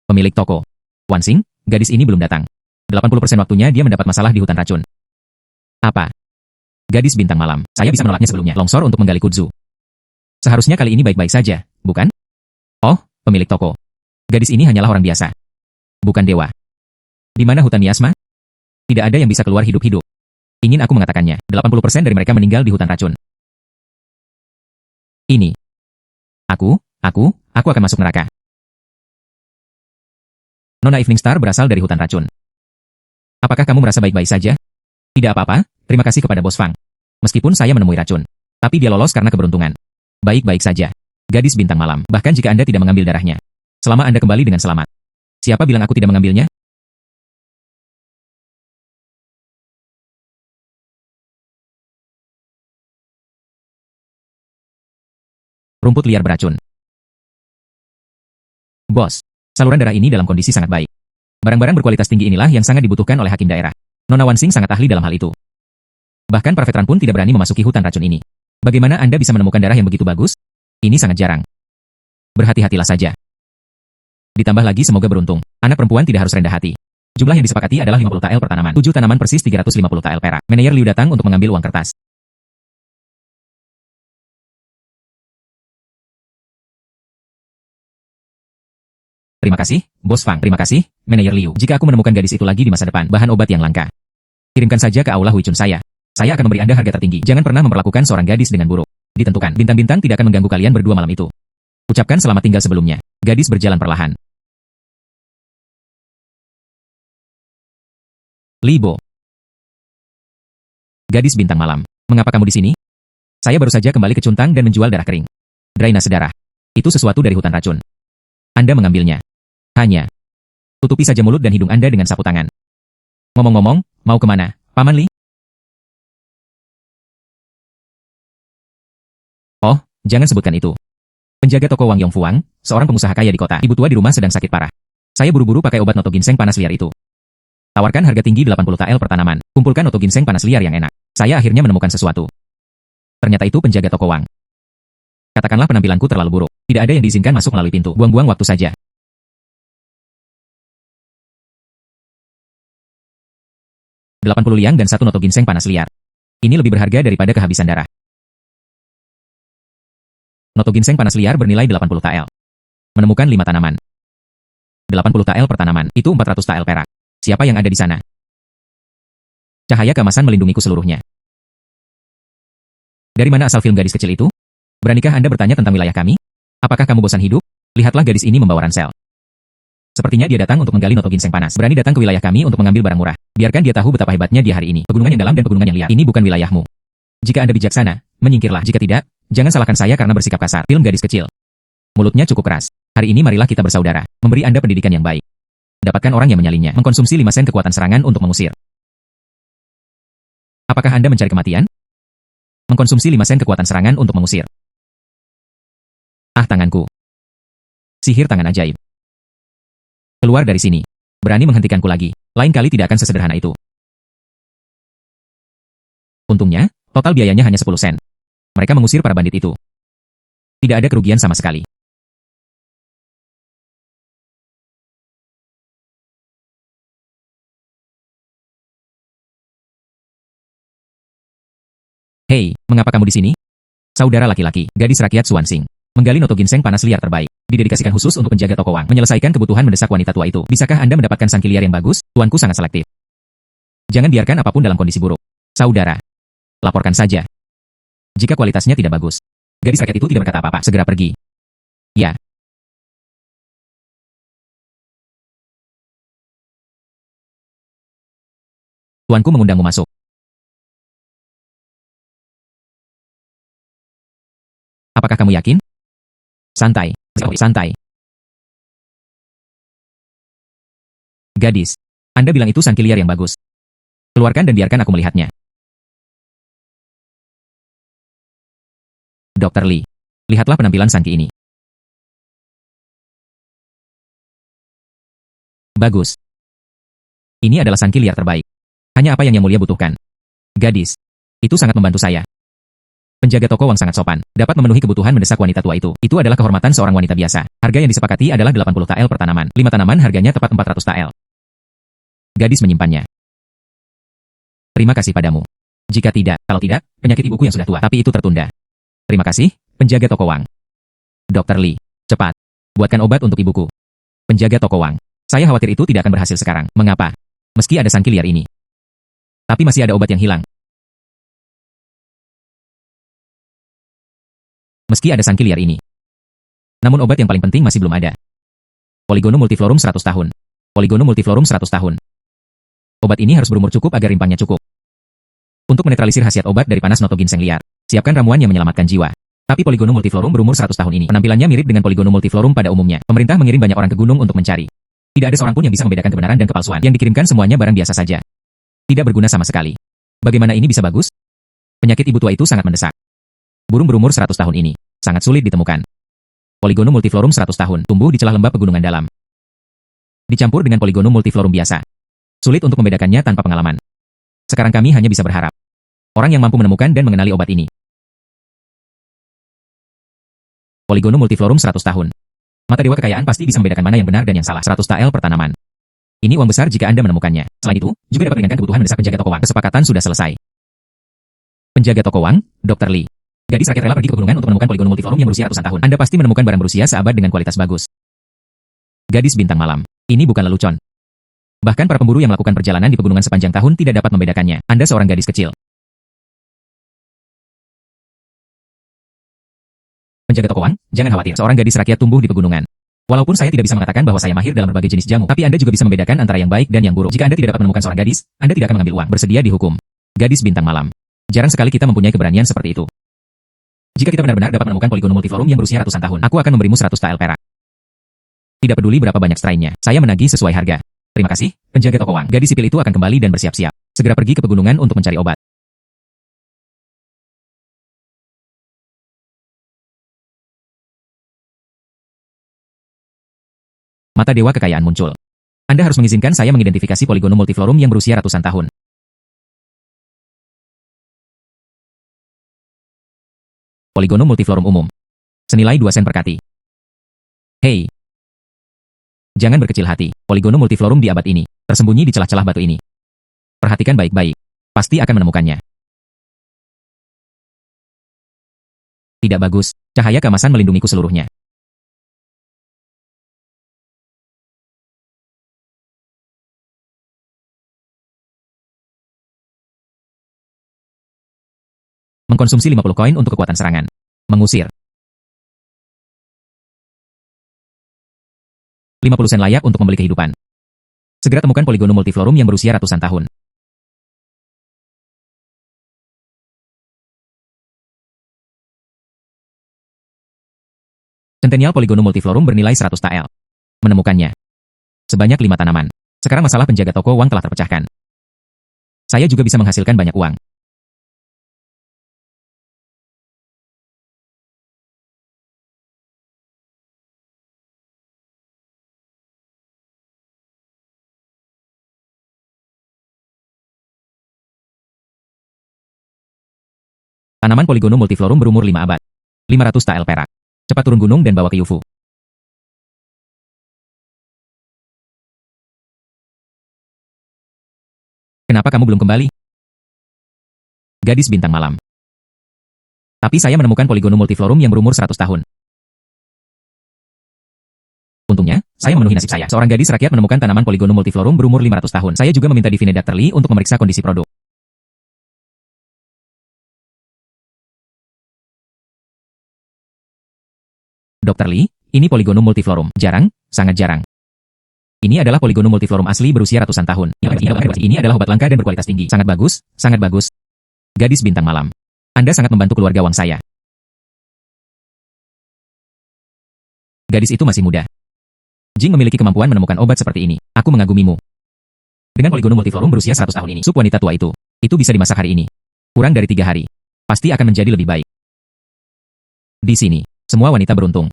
Pemilik toko. Wansing, gadis ini belum datang. 80% waktunya dia mendapat masalah di hutan racun. Apa? Gadis bintang malam. Saya bisa menolaknya sebelumnya. Longsor untuk menggali kudzu. Seharusnya kali ini baik-baik saja, bukan? Oh, pemilik toko. Gadis ini hanyalah orang biasa. Bukan dewa. Di mana hutan miasma? Tidak ada yang bisa keluar hidup-hidup. Ingin aku mengatakannya, 80% dari mereka meninggal di hutan racun. Ini. Aku akan masuk neraka. Nona Evening Star berasal dari hutan racun. Apakah kamu merasa baik-baik saja? Tidak apa-apa, terima kasih kepada Bos Fang. Meskipun saya menemui racun. Tapi dia lolos karena keberuntungan. Baik-baik saja. Gadis bintang malam, bahkan jika Anda tidak mengambil darahnya. Selama Anda kembali dengan selamat. Siapa bilang aku tidak mengambilnya? Rumput liar beracun. Bos, saluran darah ini dalam kondisi sangat baik. Barang-barang berkualitas tinggi inilah yang sangat dibutuhkan oleh hakim daerah. Nona Wansing sangat ahli dalam hal itu. Bahkan para veteran pun tidak berani memasuki hutan racun ini. Bagaimana Anda bisa menemukan darah yang begitu bagus? Ini sangat jarang. Berhati-hatilah saja. Ditambah lagi semoga beruntung. Anak perempuan tidak harus rendah hati. Jumlah yang disepakati adalah 50 TL per tanaman. 7 tanaman persis 350 TL perak. Manajer Liu datang untuk mengambil uang kertas. Terima kasih, Bos Fang. Terima kasih, Manajer Liu. Jika aku menemukan gadis itu lagi di masa depan, bahan obat yang langka. Kirimkan saja ke aula Hui Chun saya. Saya akan memberi Anda harga tertinggi. Jangan pernah memperlakukan seorang gadis dengan buruk. Ditentukan, bintang-bintang tidak akan mengganggu kalian berdua malam itu. Ucapkan selamat tinggal sebelumnya. Gadis berjalan perlahan. Libo. Gadis bintang malam. Mengapa kamu di sini? Saya baru saja kembali ke Cuntang dan menjual darah kering. Drainase darah. Itu sesuatu dari hutan racun. Anda mengambilnya. Hanya. Tutupi saja mulut dan hidung Anda dengan sapu tangan. Ngomong-ngomong, mau kemana, Paman Li? Oh, jangan sebutkan itu. Penjaga toko Wang Yongfuang, seorang pengusaha kaya di kota. Ibu tua di rumah sedang sakit parah. Saya buru-buru pakai obat noto ginseng panas liar itu. Tawarkan harga tinggi 80 TL per tanaman. Kumpulkan noto ginseng panas liar yang enak. Saya akhirnya menemukan sesuatu. Ternyata itu penjaga toko Wang. Katakanlah penampilanku terlalu buruk. Tidak ada yang diizinkan masuk melalui pintu. Buang-buang waktu saja. 80 liang dan 1 noto ginseng panas liar. Ini lebih berharga daripada kehabisan darah. Noto ginseng panas liar bernilai 80 TL. Menemukan 5 tanaman. 80 TL per tanaman. Itu 400 TL perak. Siapa yang ada di sana? Cahaya keemasan melindungiku seluruhnya. Dari mana asal film gadis kecil itu? Beranikah Anda bertanya tentang wilayah kami? Apakah kamu bosan hidup? Lihatlah gadis ini membawa ransel. Sepertinya dia datang untuk menggali noto ginseng panas. Berani datang ke wilayah kami untuk mengambil barang murah. Biarkan dia tahu betapa hebatnya dia hari ini. Pegunungan yang dalam dan pegunungan yang liar. Ini bukan wilayahmu. Jika Anda bijaksana, menyingkirlah. Jika tidak, jangan salahkan saya karena bersikap kasar. Film gadis kecil. Mulutnya cukup keras. Hari ini marilah kita bersaudara. Memberi Anda pendidikan yang baik. Dapatkan orang yang menyalinnya. Mengkonsumsi 5 sen kekuatan serangan untuk mengusir. Apakah Anda mencari kematian? Mengkonsumsi 5 sen kekuatan serangan untuk mengusir. Ah, tanganku. Sihir tangan ajaib. Keluar dari sini. Berani menghentikanku lagi. Lain kali tidak akan sesederhana itu. Untungnya, total biayanya hanya 10 sen. Mereka mengusir para bandit itu. Tidak ada kerugian sama sekali. Hei, mengapa kamu di sini? Saudara laki-laki, gadis rakyat Suansing. Menggali noto ginseng panas liar terbaik. Didedikasikan khusus untuk penjaga toko Wang. Menyelesaikan kebutuhan mendesak wanita tua itu. Bisakah Anda mendapatkan sangki liar yang bagus? Tuanku sangat selektif. Jangan biarkan apapun dalam kondisi buruk. Saudara, laporkan saja. Jika kualitasnya tidak bagus. Gadis rakyat itu tidak berkata apa-apa. Segera pergi. Ya. Tuanku mengundangmu masuk. Apakah kamu yakin? Santai. Santai. Gadis. Anda bilang itu sangki liar yang bagus. Keluarkan dan biarkan aku melihatnya. Dr. Lee. Lihatlah penampilan sangki ini. Bagus. Ini adalah sangki liar terbaik. Hanya apa yang Yang Mulia butuhkan. Gadis. Itu sangat membantu saya. Penjaga toko Wang sangat sopan. Dapat memenuhi kebutuhan mendesak wanita tua itu. Itu adalah kehormatan seorang wanita biasa. Harga yang disepakati adalah 80 tael per tanaman. 5 tanaman harganya tepat 400 tael. Gadis menyimpannya. Terima kasih padamu. Jika tidak, kalau tidak, penyakit ibuku yang sudah tua. Tapi itu tertunda. Terima kasih, penjaga toko Wang. Dr. Lee, cepat. Buatkan obat untuk ibuku. Penjaga toko Wang. Saya khawatir itu tidak akan berhasil sekarang. Mengapa? Meski ada sangki liar ini. Tapi masih ada obat yang hilang. Meski ada sangki liar ini. Namun obat yang paling penting masih belum ada. Polygonum multiflorum 100 tahun. Polygonum multiflorum 100 tahun. Obat ini harus berumur cukup agar rimpangnya cukup. Untuk menetralisir khasiat obat dari panas noto ginseng liar, siapkan ramuan yang menyelamatkan jiwa. Tapi Polygonum multiflorum berumur 100 tahun ini. Penampilannya mirip dengan Polygonum multiflorum pada umumnya. Pemerintah mengirim banyak orang ke gunung untuk mencari. Tidak ada seorang pun yang bisa membedakan kebenaran dan kepalsuan. Yang dikirimkan semuanya barang biasa saja. Tidak berguna sama sekali. Bagaimana ini bisa bagus? Penyakit ibu tua itu sangat mendesak. Burung berumur 100 tahun ini sangat sulit ditemukan. Polygonum multiflorum 100 tahun tumbuh di celah lembah pegunungan dalam. Dicampur dengan Polygonum multiflorum biasa. Sulit untuk membedakannya tanpa pengalaman. Sekarang kami hanya bisa berharap. Orang yang mampu menemukan dan mengenali obat ini. Polygonum multiflorum 100 tahun. Mata dewa kekayaan pasti bisa membedakan mana yang benar dan yang salah. 100 tael per tanaman. Ini uang besar jika Anda menemukannya. Selain itu, juga dapat meringankan kebutuhan mendesak penjaga toko Wang. Kesepakatan sudah selesai. Penjaga toko Wang, Dr. Lee. Gadis rakyat rela pergi ke pegunungan untuk menemukan Polygonum multiflorum yang berusia ratusan tahun. Anda pasti menemukan barang berusia seabad dengan kualitas bagus. Gadis bintang malam. Ini bukan lelucon. Bahkan para pemburu yang melakukan perjalanan di pegunungan sepanjang tahun tidak dapat membedakannya. Anda seorang gadis kecil. Penjaga toko Wang, jangan khawatir. Seorang gadis rakyat tumbuh di pegunungan. Walaupun saya tidak bisa mengatakan bahwa saya mahir dalam berbagai jenis jamu, tapi Anda juga bisa membedakan antara yang baik dan yang buruk. Jika Anda tidak dapat menemukan seorang gadis, Anda tidak akan mengambil uang. Bersedia dihukum. Gadis bintang malam. Jarang sekali kita mempunyai keberanian seperti itu. Jika kita benar-benar dapat menemukan Polygonum multiflorum yang berusia ratusan tahun, aku akan memberimu 100 tael perak. Tidak peduli berapa banyak strainnya, saya menagih sesuai harga. Terima kasih, penjaga toko Wang. Gadis sipil itu akan kembali dan bersiap-siap. Segera pergi ke pegunungan untuk mencari obat. Mata dewa kekayaan muncul. Anda harus mengizinkan saya mengidentifikasi Polygonum multiflorum yang berusia ratusan tahun. Polygonum multiflorum umum. Senilai 2 sen per kati. Hei. Jangan berkecil hati. Polygonum multiflorum di abad ini tersembunyi di celah-celah batu ini. Perhatikan baik-baik. Pasti akan menemukannya. Tidak bagus. Cahaya keemasan melindungiku seluruhnya. Mengkonsumsi 50 koin untuk kekuatan serangan. Mengusir. 50 sen layak untuk membeli kehidupan. Segera temukan Polygonum multiflorum yang berusia ratusan tahun. Centennial Polygonum multiflorum bernilai 100 tael. Menemukannya. Sebanyak 5 tanaman. Sekarang masalah penjaga toko Wang telah terpecahkan. Saya juga bisa menghasilkan banyak uang. Tanaman Polygonum multiflorum berumur 5 abad. 500 tael perak. Cepat turun gunung dan bawa ke Yufu. Kenapa kamu belum kembali? Gadis bintang malam. Tapi saya menemukan Polygonum multiflorum yang berumur 100 tahun. Untungnya, saya memenuhi nasib saya. Seorang gadis rakyat menemukan tanaman Polygonum multiflorum berumur 500 tahun. Saya juga meminta Divine Dr. Lee untuk memeriksa kondisi produk. Dr. Lee, ini Polygonum multiflorum. Jarang, sangat jarang. Ini adalah Polygonum multiflorum asli berusia ratusan tahun. Ini adalah obat langka dan berkualitas tinggi. Sangat bagus, sangat bagus. Gadis bintang malam. Anda sangat membantu keluarga Wang saya. Gadis itu masih muda. Jing memiliki kemampuan menemukan obat seperti ini. Aku mengagumimu. Dengan Polygonum multiflorum berusia 100 tahun ini, sup wanita tua itu bisa dimasak hari ini. Kurang dari 3 hari. Pasti akan menjadi lebih baik. Di sini, semua wanita beruntung.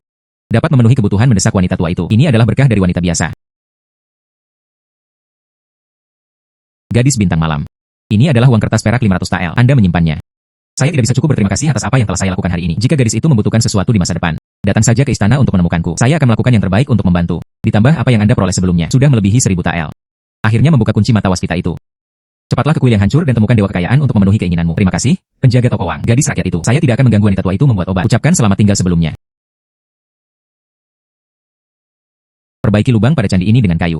Dapat memenuhi kebutuhan mendesak wanita tua itu. Ini adalah berkah dari wanita biasa. Gadis bintang malam. Ini adalah uang kertas perak 500 tael. Anda menyimpannya. Saya tidak bisa cukup berterima kasih atas apa yang telah saya lakukan hari ini. Jika gadis itu membutuhkan sesuatu di masa depan, datang saja ke istana untuk menemukanku. Saya akan melakukan yang terbaik untuk membantu. Ditambah apa yang Anda peroleh sebelumnya, sudah melebihi 1000 tael. Akhirnya membuka kunci mata waskita itu. Cepatlah ke kuil yang hancur dan temukan dewa kekayaan untuk memenuhi keinginanmu. Terima kasih, penjaga toko Wang. Gadis rakyat itu. Saya tidak akan mengganggu wanita tua itu membuat obat. Ucapkan selamat tinggal sebelumnya. Perbaiki lubang pada candi ini dengan kayu.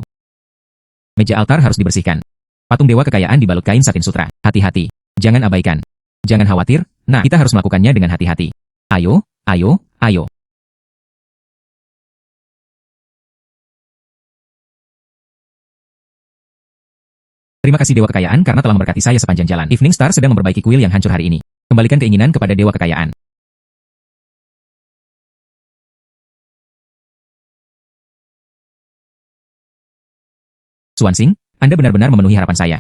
Meja altar harus dibersihkan. Patung dewa kekayaan dibalut kain satin sutra. Hati-hati. Jangan abaikan. Jangan khawatir. Nah, kita harus melakukannya dengan hati-hati. Ayo, ayo, ayo. Terima kasih dewa kekayaan karena telah memberkati saya sepanjang jalan. Evening Star sedang memperbaiki kuil yang hancur hari ini. Kembalikan keinginan kepada dewa kekayaan. Swansing, Anda benar-benar memenuhi harapan saya.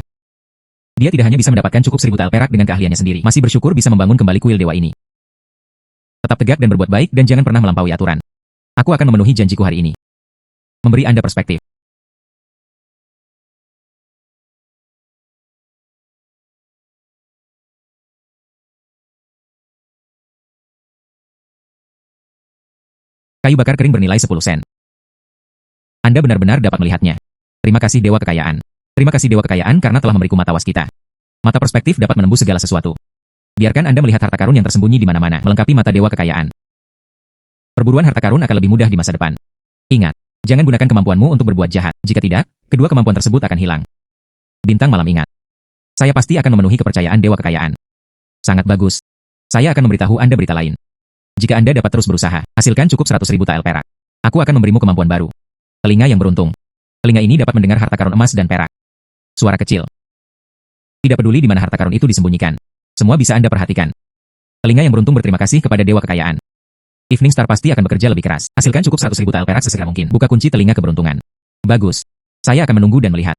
Dia tidak hanya bisa mendapatkan cukup 1000 tael perak dengan keahliannya sendiri, masih bersyukur bisa membangun kembali kuil dewa ini. Tetap tegak dan berbuat baik dan jangan pernah melampaui aturan. Aku akan memenuhi janjiku hari ini. Memberi Anda perspektif. Kayu bakar kering bernilai 10 sen. Anda benar-benar dapat melihatnya. Terima kasih dewa kekayaan. Terima kasih dewa kekayaan karena telah memberiku mata waskita. Mata perspektif dapat menembus segala sesuatu. Biarkan Anda melihat harta karun yang tersembunyi di mana-mana, melengkapi mata dewa kekayaan. Perburuan harta karun akan lebih mudah di masa depan. Ingat, jangan gunakan kemampuanmu untuk berbuat jahat. Jika tidak, kedua kemampuan tersebut akan hilang. Bintang malam ingat. Saya pasti akan memenuhi kepercayaan dewa kekayaan. Sangat bagus. Saya akan memberitahu Anda berita lain. Jika Anda dapat terus berusaha, hasilkan cukup 100.000 tael perak. Aku akan memberimu kemampuan baru. Telinga yang beruntung. Telinga ini dapat mendengar harta karun emas dan perak. Suara kecil. Tidak peduli di mana harta karun itu disembunyikan. Semua bisa Anda perhatikan. Telinga yang beruntung berterima kasih kepada dewa kekayaan. Evening Star pasti akan bekerja lebih keras. Hasilkan cukup 100.000 tael perak sesegera mungkin. Buka kunci telinga keberuntungan. Bagus. Saya akan menunggu dan melihat.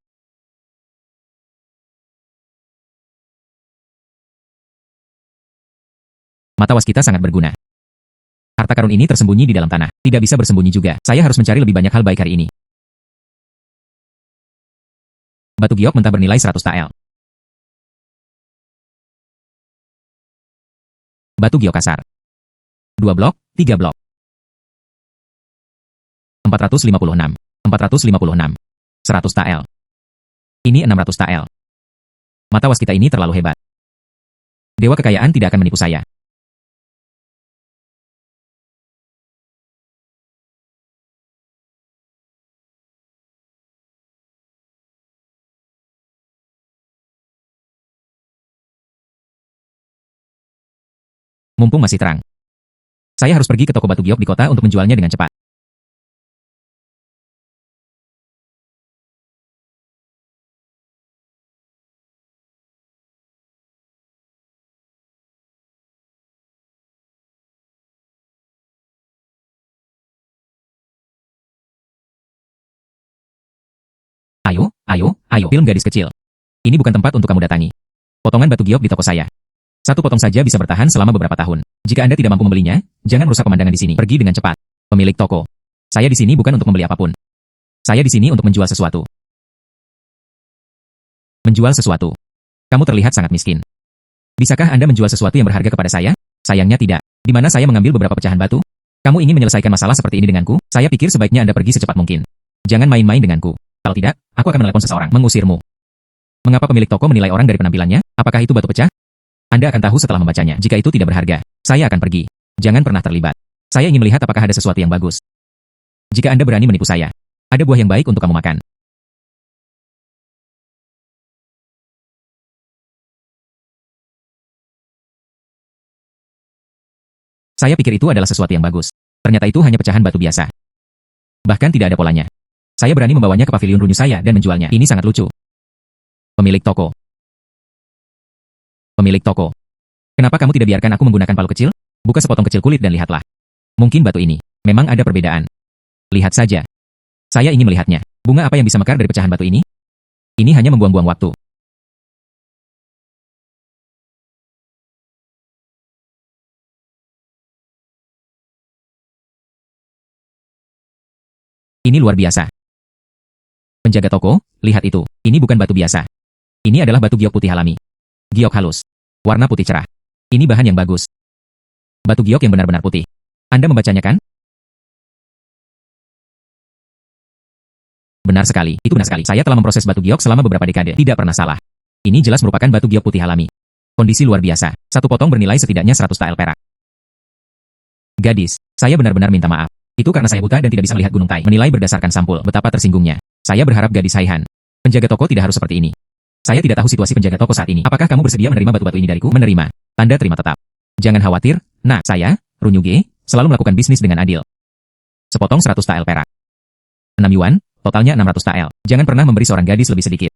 Mata waskita sangat berguna. Harta karun ini tersembunyi di dalam tanah. Tidak bisa bersembunyi juga. Saya harus mencari lebih banyak hal baik hari ini. Batu giok mentah bernilai 100 tael. Batu giok kasar. 2 blok, 3 blok. 456. 456. 100 tael. Ini 600 tael. Mata waskita ini terlalu hebat. Dewa kekayaan tidak akan menipu saya. Mumpung masih terang. Saya harus pergi ke toko batu giok di kota untuk menjualnya dengan cepat. Ayo, ayo, ayo. Film gadis kecil. Ini bukan tempat untuk kamu datangi. Potongan batu giok di toko saya. Satu potong saja bisa bertahan selama beberapa tahun. Jika Anda tidak mampu membelinya, jangan rusak pemandangan di sini. Pergi dengan cepat. Pemilik toko. Saya di sini bukan untuk membeli apapun. Saya di sini untuk menjual sesuatu. Menjual sesuatu. Kamu terlihat sangat miskin. Bisakah Anda menjual sesuatu yang berharga kepada saya? Sayangnya tidak. Di mana saya mengambil beberapa pecahan batu? Kamu ingin menyelesaikan masalah seperti ini denganku? Saya pikir sebaiknya Anda pergi secepat mungkin. Jangan main-main denganku. Kalau tidak, aku akan menelepon seseorang, mengusirmu. Mengapa pemilik toko menilai orang dari penampilannya? Apakah itu batu pecah? Anda akan tahu setelah membacanya. Jika itu tidak berharga, saya akan pergi. Jangan pernah terlibat. Saya ingin melihat apakah ada sesuatu yang bagus. Jika Anda berani menipu saya, ada buah yang baik untuk kamu makan. Saya pikir itu adalah sesuatu yang bagus. Ternyata itu hanya pecahan batu biasa. Bahkan tidak ada polanya. Saya berani membawanya ke pavilion runyu saya dan menjualnya. Ini sangat lucu. Pemilik toko. Pemilik toko. Kenapa kamu tidak biarkan aku menggunakan palu kecil? Buka sepotong kecil kulit dan lihatlah. Mungkin batu ini. Memang ada perbedaan. Lihat saja. Saya ingin melihatnya. Bunga apa yang bisa mekar dari pecahan batu ini? Ini hanya membuang-buang waktu. Ini luar biasa. Penjaga toko, lihat itu. Ini bukan batu biasa. Ini adalah batu giok putih alami. Giok halus. Warna putih cerah. Ini bahan yang bagus. Batu giok yang benar-benar putih. Anda membacanya kan? Benar sekali, itu benar sekali. Saya telah memproses batu giok selama beberapa dekade. Tidak pernah salah. Ini jelas merupakan batu giok putih alami. Kondisi luar biasa. Satu potong bernilai setidaknya 100 tael perak. Gadis, saya benar-benar minta maaf. Itu karena saya buta dan tidak bisa melihat Gunung Tai. Menilai berdasarkan sampul, betapa tersinggungnya. Saya berharap gadis Haihan. Penjaga toko tidak harus seperti ini. Saya tidak tahu situasi penjaga toko saat ini. Apakah kamu bersedia menerima batu-batu ini dariku? Menerima. Tanda terima tetap. Jangan khawatir. Nah, saya, Runyuge, selalu melakukan bisnis dengan adil. Sepotong 100 tael perak. 6 yuan, totalnya 600 tael. Jangan pernah memberi seorang gadis lebih sedikit.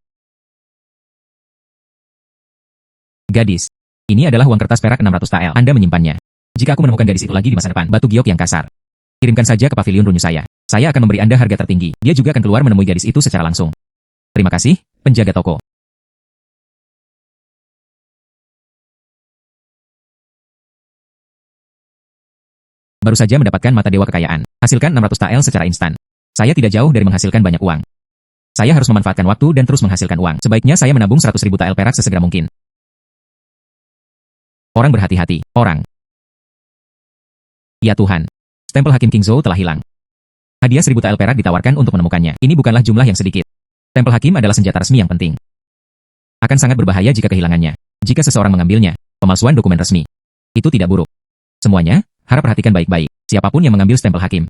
Gadis. Ini adalah uang kertas perak 600 tael. Anda menyimpannya. Jika aku menemukan gadis itu lagi di masa depan, batu giok yang kasar. Kirimkan saja ke pavilion runyu saya. Saya akan memberi Anda harga tertinggi. Dia juga akan keluar menemui gadis itu secara langsung. Terima kasih, penjaga toko. Baru saja mendapatkan mata dewa kekayaan. Hasilkan 600 tael secara instan. Saya tidak jauh dari menghasilkan banyak uang. Saya harus memanfaatkan waktu dan terus menghasilkan uang. Sebaiknya saya menabung 100.000 tael perak sesegera mungkin. Orang berhati-hati. Orang. Ya Tuhan. Stempel Hakim King Zhou telah hilang. Hadiah 1.000 tael perak ditawarkan untuk menemukannya. Ini bukanlah jumlah yang sedikit. Stempel Hakim adalah senjata resmi yang penting. Akan sangat berbahaya jika kehilangannya. Jika seseorang mengambilnya, pemalsuan dokumen resmi. Itu tidak buruk. Semuanya, harap perhatikan baik-baik. Siapapun yang mengambil stempel Hakim,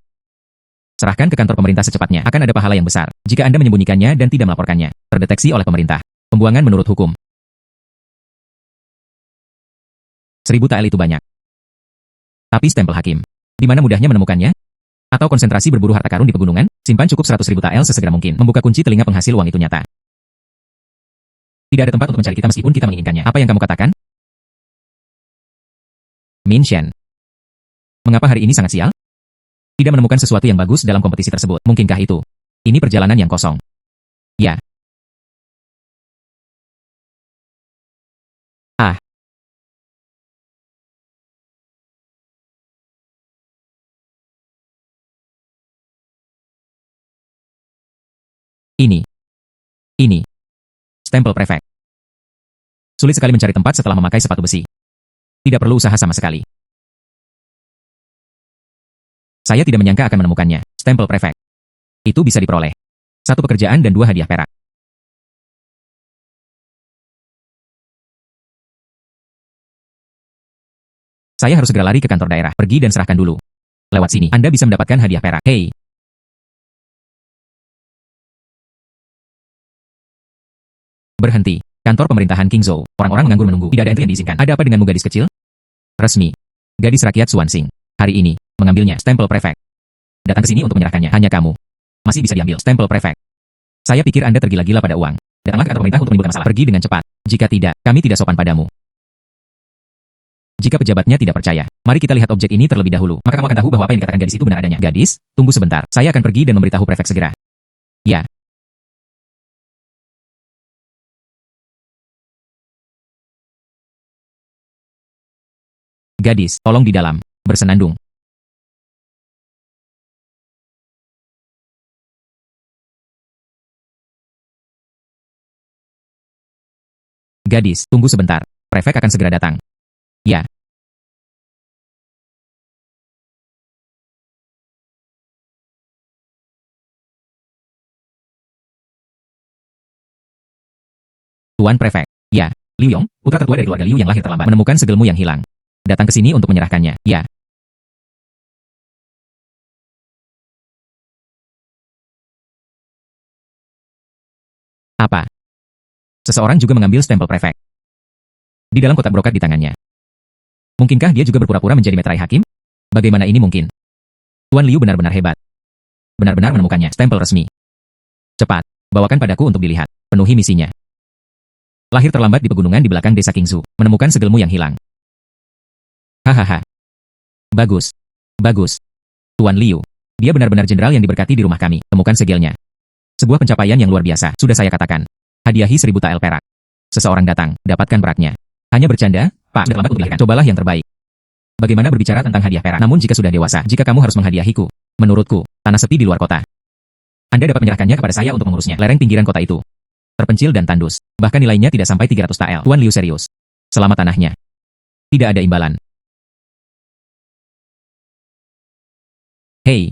serahkan ke kantor pemerintah secepatnya. Akan ada pahala yang besar jika Anda menyembunyikannya dan tidak melaporkannya. Terdeteksi oleh pemerintah. Pembuangan menurut hukum. 1.000 tael itu banyak. Tapi stempel Hakim. Di mana mudahnya menemukannya? Atau konsentrasi berburu harta karun di pegunungan? Simpan cukup 100.000 tael sesegera mungkin. Membuka kunci telinga penghasil uang itu nyata. Tidak ada tempat untuk mencari kita meskipun kita menginginkannya. Apa yang kamu katakan? Min Shen. Mengapa hari ini sangat sial? Tidak menemukan sesuatu yang bagus dalam kompetisi tersebut. Mungkinkah itu? Ini perjalanan yang kosong. Ya. Ah. Ini. Ini. Stempel prefek. Sulit sekali mencari tempat setelah memakai sepatu besi. Tidak perlu usaha sama sekali. Saya tidak menyangka akan menemukannya. Stempel prefek. Itu bisa diperoleh. 1 pekerjaan dan 2 hadiah perak. Saya harus segera lari ke kantor daerah. Pergi dan serahkan dulu. Lewat sini, Anda bisa mendapatkan hadiah perak. Hei. Berhenti. Kantor pemerintahan King Zhou. Orang-orang menganggur menunggu. Tidak ada entry yang diizinkan. Ada apa denganmu gadis kecil? Resmi. Gadis rakyat Suansing. Hari ini, mengambilnya. Stempel prefek. Datang ke sini untuk menyerahkannya. Hanya kamu. Masih bisa diambil. Stempel prefek. Saya pikir Anda tergila-gila pada uang. Datanglah ke kantor pemerintah untuk menimbulkan masalah. Pergi dengan cepat. Jika tidak, kami tidak sopan padamu. Jika pejabatnya tidak percaya, mari kita lihat objek ini terlebih dahulu. Maka kamu akan tahu bahwa apa yang dikatakan gadis itu benar adanya. Gadis, tunggu sebentar. Saya akan pergi dan memberitahu prefek segera. Ya. Gadis, tolong di dalam. Bersenandung. Gadis, tunggu sebentar. Prefek akan segera datang. Ya. Tuan Prefek. Ya. Liu Yong, putra tertua dari keluarga Liu yang lahir terlambat, menemukan segelmu yang hilang. Datang ke sini untuk menyerahkannya. Ya. Apa? Seseorang juga mengambil stempel prefek. Di dalam kotak brokat di tangannya. Mungkinkah dia juga berpura-pura menjadi metrai hakim? Bagaimana ini mungkin? Tuan Liu benar-benar hebat. Benar-benar menemukannya. Stempel resmi. Cepat, bawakan padaku untuk dilihat. Penuhi misinya. Lahir terlambat di pegunungan di belakang desa Qingzu. Menemukan segelmu yang hilang. Hahaha. Bagus. Bagus. Tuan Liu. Dia benar-benar jenderal yang diberkati di rumah kami. Temukan segelnya. Sebuah pencapaian yang luar biasa. Sudah saya katakan. Hadiahi 1000 tael perak. Seseorang datang, dapatkan peraknya. Hanya bercanda, Pak. Sudah terlambat untuk dilihat. Cobalah yang terbaik. Bagaimana berbicara tentang hadiah perak? Namun jika sudah dewasa, jika kamu harus menghadiahiku. Menurutku, tanah sepi di luar kota. Anda dapat menyerahkannya kepada saya untuk mengurusnya. Lereng pinggiran kota itu terpencil dan tandus. Bahkan nilainya tidak sampai 300 tael. Tuan Liu serius. Selama tanahnya tidak ada imbalan. Hei,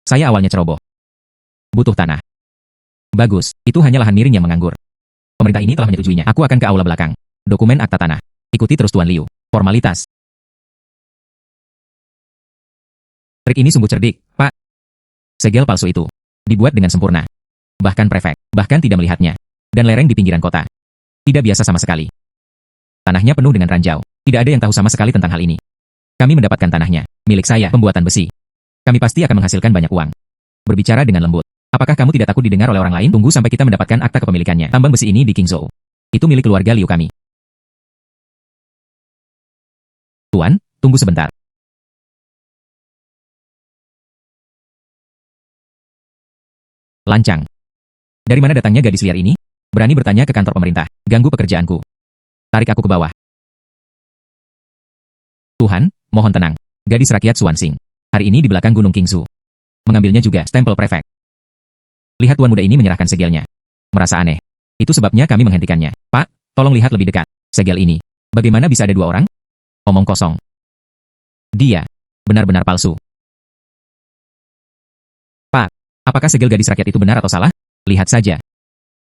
saya awalnya ceroboh. Butuh tanah. Bagus, itu hanya lahan miring yang menganggur. Pemerintah ini telah menyetujuinya. Aku akan ke aula belakang. Dokumen akta tanah. Ikuti terus Tuan Liu. Formalitas. Trik ini sungguh cerdik, Pak. Segel palsu itu dibuat dengan sempurna. Bahkan prefek, bahkan tidak melihatnya. Dan lereng di pinggiran kota. Tidak biasa sama sekali. Tanahnya penuh dengan ranjau. Tidak ada yang tahu sama sekali tentang hal ini. Kami mendapatkan tanahnya. Milik saya, pembuatan besi. Kami pasti akan menghasilkan banyak uang. Berbicara dengan lembut. Apakah kamu tidak takut didengar oleh orang lain? Tunggu sampai kita mendapatkan akta kepemilikannya. Tambang besi ini di Qingzhou. Itu milik keluarga Liu kami. Tuan, tunggu sebentar. Lancang. Dari mana datangnya gadis liar ini? Berani bertanya ke kantor pemerintah. Ganggu pekerjaanku. Tarik aku ke bawah. Tuhan, mohon tenang. Gadis rakyat Suansing. Hari ini di belakang Gunung Qingzhou. Mengambilnya juga stempel prefek. Lihat tuan muda ini menyerahkan segelnya. Merasa aneh. Itu sebabnya kami menghentikannya. Pak, tolong lihat lebih dekat. Segel ini. Bagaimana bisa ada 2 orang? Omong kosong. Dia benar-benar palsu. Pak, apakah segel gadis rakyat itu benar atau salah? Lihat saja.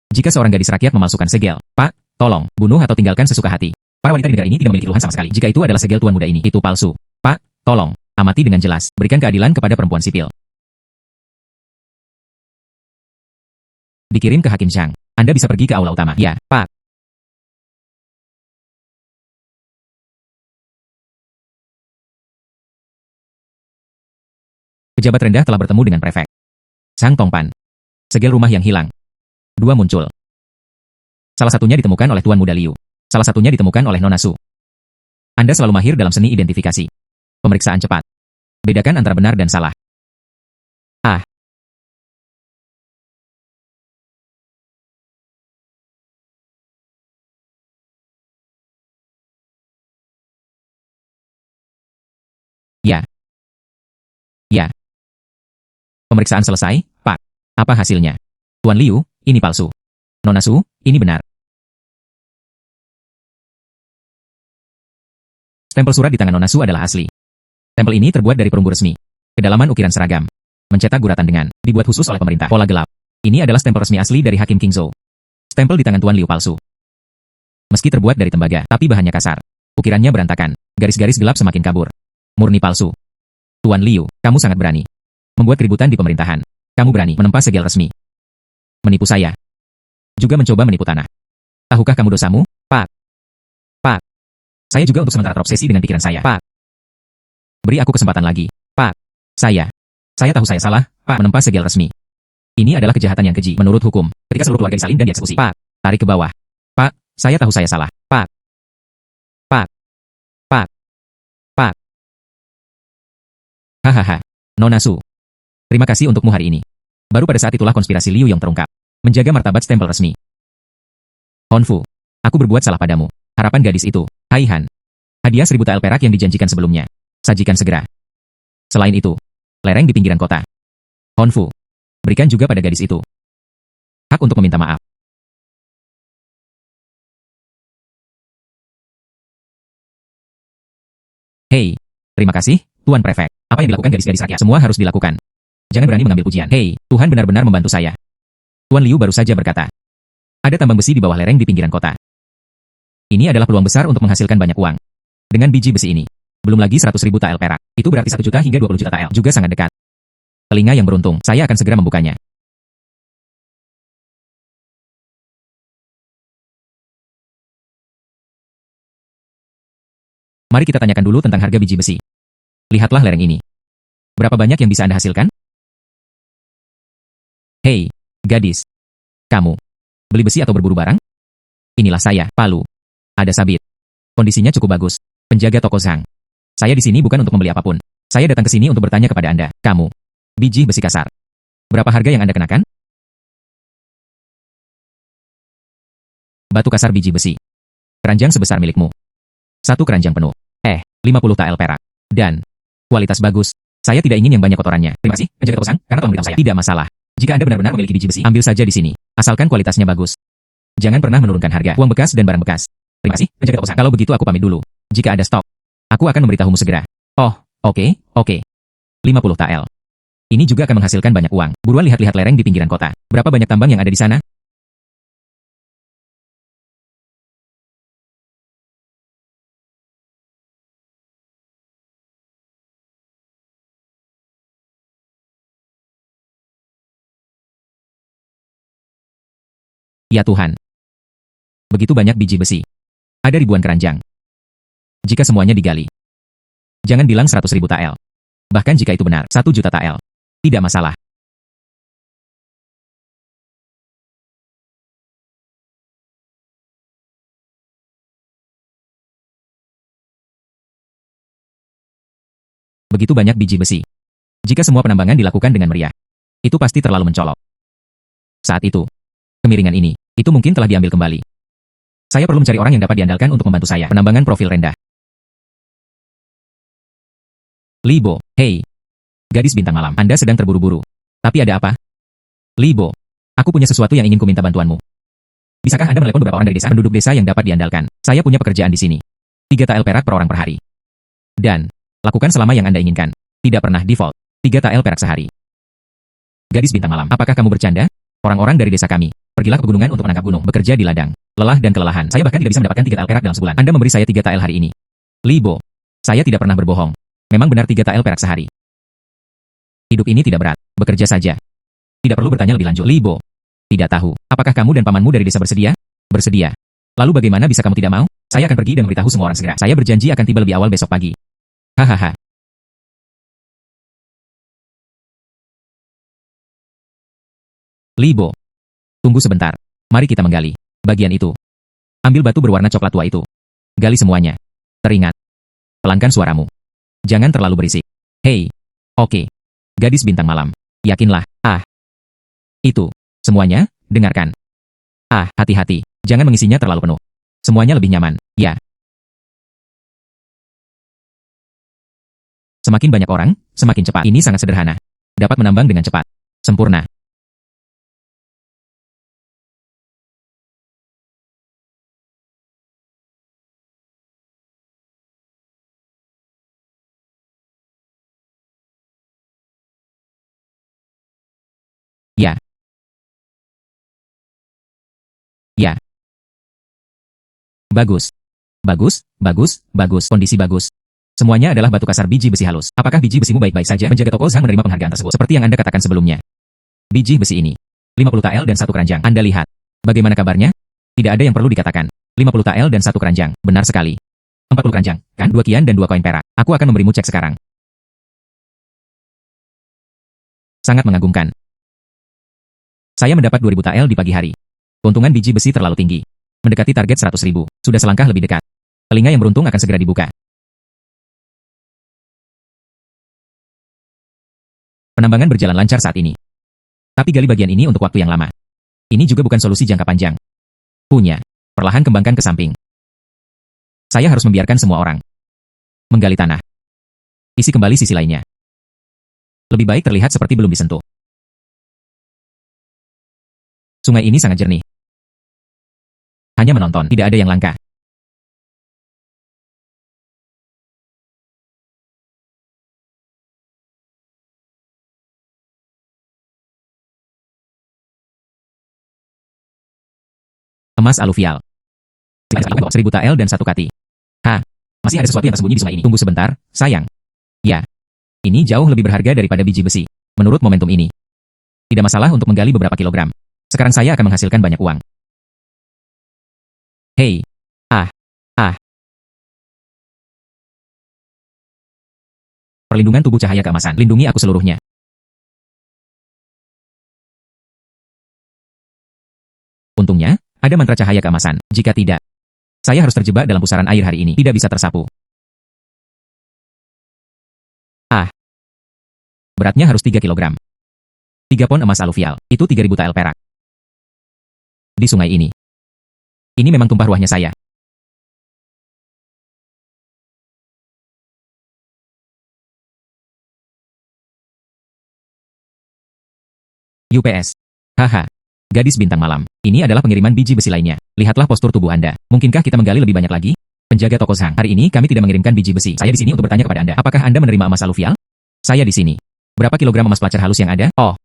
Jika seorang gadis rakyat memalsukan segel, Pak, tolong, bunuh atau tinggalkan sesuka hati. Para wanita di negara ini tidak memiliki keluhan sama sekali. Jika itu adalah segel tuan muda ini, itu palsu. Pak, tolong, amati dengan jelas. Berikan keadilan kepada perempuan sipil. Dikirim ke Hakim Chang. Anda bisa pergi ke aula utama. Ya, Pak. Pejabat rendah telah bertemu dengan prefek. Sang Tongpan. Segel rumah yang hilang. 2 muncul. Salah satunya ditemukan oleh Tuan Muda Liu. Salah satunya ditemukan oleh Nona Su. Anda selalu mahir dalam seni identifikasi. Pemeriksaan cepat. Bedakan antara benar dan salah. Ah. Ya. Ya. Pemeriksaan selesai, Pak. Apa hasilnya? Tuan Liu, ini palsu. Nona Su, ini benar. Stempel surat di tangan Nona Su adalah asli. Stempel ini terbuat dari perunggu resmi. Kedalaman ukiran seragam. Mencetak guratan dengan, dibuat khusus oleh pemerintah. Pola gelap. Ini adalah stempel resmi asli dari Hakim Qingzhou. Stempel di tangan Tuan Liu palsu. Meski terbuat dari tembaga, tapi bahannya kasar. Ukirannya berantakan. Garis-garis gelap semakin kabur. Murni palsu. Tuan Liu, kamu sangat berani. Membuat keributan di pemerintahan. Kamu berani menempa segel resmi. Menipu saya. Juga mencoba menipu tanah. Tahukah kamu dosamu, Pak? Pak. Saya juga untuk sementara terobsesi dengan pikiran saya, Pak. Beri aku kesempatan lagi, Pak. Saya tahu saya salah, Pak, menempa segel resmi. Ini adalah kejahatan yang keji menurut hukum. Ketika seluruh keluarga disalin dan dieksekusi, Pak. Tarik ke bawah. Pak, saya tahu saya salah, Pak. Pak. Pak. Pak. Hahaha. Nona Su. Terima kasih untukmu hari ini. Baru pada saat itulah konspirasi Liu yang terungkap. Menjaga martabat stempel resmi. Honfu. Aku berbuat salah padamu. Harapan gadis itu. Hai Han. Hadiah 1000 tael perak yang dijanjikan sebelumnya. Sajikan segera. Selain itu, lereng di pinggiran kota. Honfu. Berikan juga pada gadis itu. Hak untuk meminta maaf. Terima kasih, Tuan Prefek. Apa yang dilakukan gadis-gadis rakyat? Semua harus dilakukan. Jangan berani mengambil pujian. Hei, Tuhan benar-benar membantu saya. Tuan Liu baru saja berkata. Ada tambang besi di bawah lereng di pinggiran kota. Ini adalah peluang besar untuk menghasilkan banyak uang. Dengan biji besi ini, belum lagi 100.000 tael perak. Itu berarti 1 juta hingga 20 juta tael. Juga sangat dekat. Telinga yang beruntung, saya akan segera membukanya. Mari kita tanyakan dulu tentang harga biji besi. Lihatlah lereng ini. Berapa banyak yang bisa Anda hasilkan? Hei, gadis. Kamu, beli besi atau berburu barang? Inilah saya, Palu. Ada sabit. Kondisinya cukup bagus. Penjaga toko Zhang. Saya di sini bukan untuk membeli apapun. Saya datang ke sini untuk bertanya kepada Anda. Kamu, biji besi kasar. Berapa harga yang Anda kenakan? Batu kasar biji besi. Keranjang sebesar milikmu. 1 keranjang penuh. 50 tael perak. Dan kualitas bagus. Saya tidak ingin yang banyak kotorannya. Terima kasih, penjaga toko Zhang, karena telah memberitahu saya. Tidak masalah. Jika Anda benar-benar memiliki biji besi, ambil saja di sini. Asalkan kualitasnya bagus. Jangan pernah menurunkan harga. Uang bekas dan barang bekas. Terima kasih, penjaga toko Zhang. Kalau begitu aku pamit dulu. Jika ada stok, aku akan memberitahumu segera. Oh, oke. 50 tael. Ini juga akan menghasilkan banyak uang. Buruan lihat-lihat lereng di pinggiran kota. Berapa banyak tambang yang ada di sana? Ya Tuhan. Begitu banyak biji besi. Ada ribuan keranjang. Jika semuanya digali. Jangan bilang 100.000 tael. Bahkan jika itu benar, 1 juta tael. Tidak masalah. Begitu banyak biji besi. Jika semua penambangan dilakukan dengan meriah, itu pasti terlalu mencolok. Saat itu, kemiringan ini, itu mungkin telah diambil kembali. Saya perlu mencari orang yang dapat diandalkan untuk membantu saya. Penambangan profil rendah. Libo, hei. Gadis bintang malam, Anda sedang terburu-buru. Tapi ada apa? Libo, aku punya sesuatu yang ingin kuminta bantuanmu. Bisakah Anda menelepon beberapa orang dari desa, penduduk desa yang dapat diandalkan? Saya punya pekerjaan di sini. 3 tael perak per orang per hari. Dan, lakukan selama yang Anda inginkan. Tidak pernah default. 3 tael perak sehari. Gadis bintang malam, apakah kamu bercanda? Orang-orang dari desa kami, pergilah ke pegunungan untuk menangkap gunung, bekerja di ladang, lelah dan kelelahan. Saya bahkan tidak bisa mendapatkan 3 tael perak dalam sebulan. Anda memberi saya 3 tael hari ini. Libo, saya tidak pernah berbohong. Memang benar 3 tael perak sehari. Hidup ini tidak berat. Bekerja saja. Tidak perlu bertanya lebih lanjut. Libo, tidak tahu. Apakah kamu dan pamanmu dari desa bersedia? Bersedia. Lalu bagaimana bisa kamu tidak mau? Saya akan pergi dan memberitahu semua orang segera. Saya berjanji akan tiba lebih awal besok pagi. Hahaha. Libo, tunggu sebentar. Mari kita menggali. Bagian itu. Ambil batu berwarna coklat tua itu. Gali semuanya. Teringat. Pelankan suaramu. Jangan terlalu berisik. Hei. Oke. Gadis bintang malam. Yakinlah. Itu. Semuanya, dengarkan. Hati-hati. Jangan mengisinya terlalu penuh. Semuanya lebih nyaman. Ya. Semakin banyak orang, semakin cepat. Ini sangat sederhana. Dapat menambang dengan cepat. Sempurna. Ya. Ya. Bagus. Bagus. Kondisi bagus. Semuanya adalah batu kasar biji besi halus. Apakah biji besimu baik-baik saja? Penjaga toko Zhang menerima penghargaan tersebut. Seperti yang Anda katakan sebelumnya. Biji besi ini. 50 tael dan 1 keranjang. Anda lihat. Bagaimana kabarnya? Tidak ada yang perlu dikatakan. 50 tael dan 1 keranjang. Benar sekali. 40 keranjang, kan? 2 kian dan 2 koin perak. Aku akan memberimu cek sekarang. Sangat mengagumkan. Saya mendapat 2.000 tael di pagi hari. Keuntungan biji besi terlalu tinggi. Mendekati target 100.000. Sudah selangkah lebih dekat. Telinga yang beruntung akan segera dibuka. Penambangan berjalan lancar saat ini. Tapi gali bagian ini untuk waktu yang lama. Ini juga bukan solusi jangka panjang. Punya. Perlahan kembangkan ke samping. Saya harus membiarkan semua orang menggali tanah. Isi kembali sisi lainnya. Lebih baik terlihat seperti belum disentuh. Sungai ini sangat jernih. Hanya menonton, tidak ada yang langka. Emas aluvial. 1000 tael dan 1 kati. Masih ada sesuatu yang tersembunyi di sungai ini. Tunggu sebentar, sayang. Ya. Ini jauh lebih berharga daripada biji besi. Menurut momentum ini. Tidak masalah untuk menggali beberapa kilogram. Sekarang saya akan menghasilkan banyak uang. Hei. Perlindungan tubuh cahaya keemasan. Lindungi aku seluruhnya. Untungnya, ada mantra cahaya keemasan. Jika tidak, saya harus terjebak dalam pusaran air hari ini. Tidak bisa tersapu. Beratnya harus 3 kilogram. 3 pon emas aluvial. Itu 3000 tael perak. Di sungai ini. Ini memang tumpah ruahnya saya. UPS. Haha. Gadis bintang malam. Ini adalah pengiriman biji besi lainnya. Lihatlah postur tubuh Anda. Mungkinkah kita menggali lebih banyak lagi? Penjaga toko Zhang. Hari ini kami tidak mengirimkan biji besi. Saya di sini untuk bertanya kepada Anda. Apakah Anda menerima emas aluvial? Saya di sini. Berapa kilogram emas pelajar halus yang ada? Oh.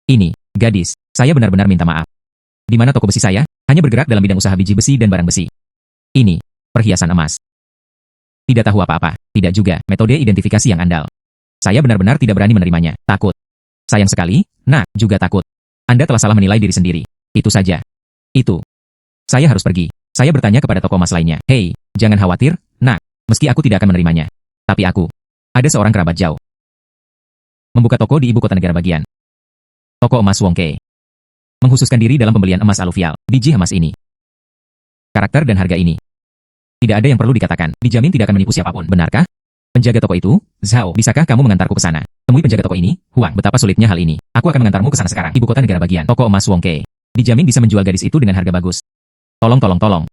Ini, gadis. Saya benar-benar minta maaf. Di mana toko besi saya? Hanya bergerak dalam bidang usaha biji besi dan barang besi. Ini, perhiasan emas. Tidak tahu apa-apa. Tidak juga, metode identifikasi yang andal. Saya benar-benar tidak berani menerimanya. Takut. Sayang sekali, nah, juga takut. Anda telah salah menilai diri sendiri. Itu saja. Itu. Saya harus pergi. Saya bertanya kepada toko emas lainnya. Hei, jangan khawatir, nak. Meski aku tidak akan menerimanya. Tapi aku. Ada seorang kerabat jauh. Membuka toko di ibu kota negara bagian. Toko emas Wongke. Menghususkan diri dalam pembelian emas aluvial. Biji emas ini. Karakter dan harga ini. Tidak ada yang perlu dikatakan. Dijamin tidak akan menipu siapapun. Benarkah? Penjaga toko itu, Zhao, bisakah kamu mengantarku ke sana? Temui penjaga toko ini, Huang. Betapa sulitnya hal ini. Aku akan mengantarmu ke sana sekarang. Ibu kota negara bagian. Toko emas Wongke. Dijamin bisa menjual gadis itu dengan harga bagus. Tolong.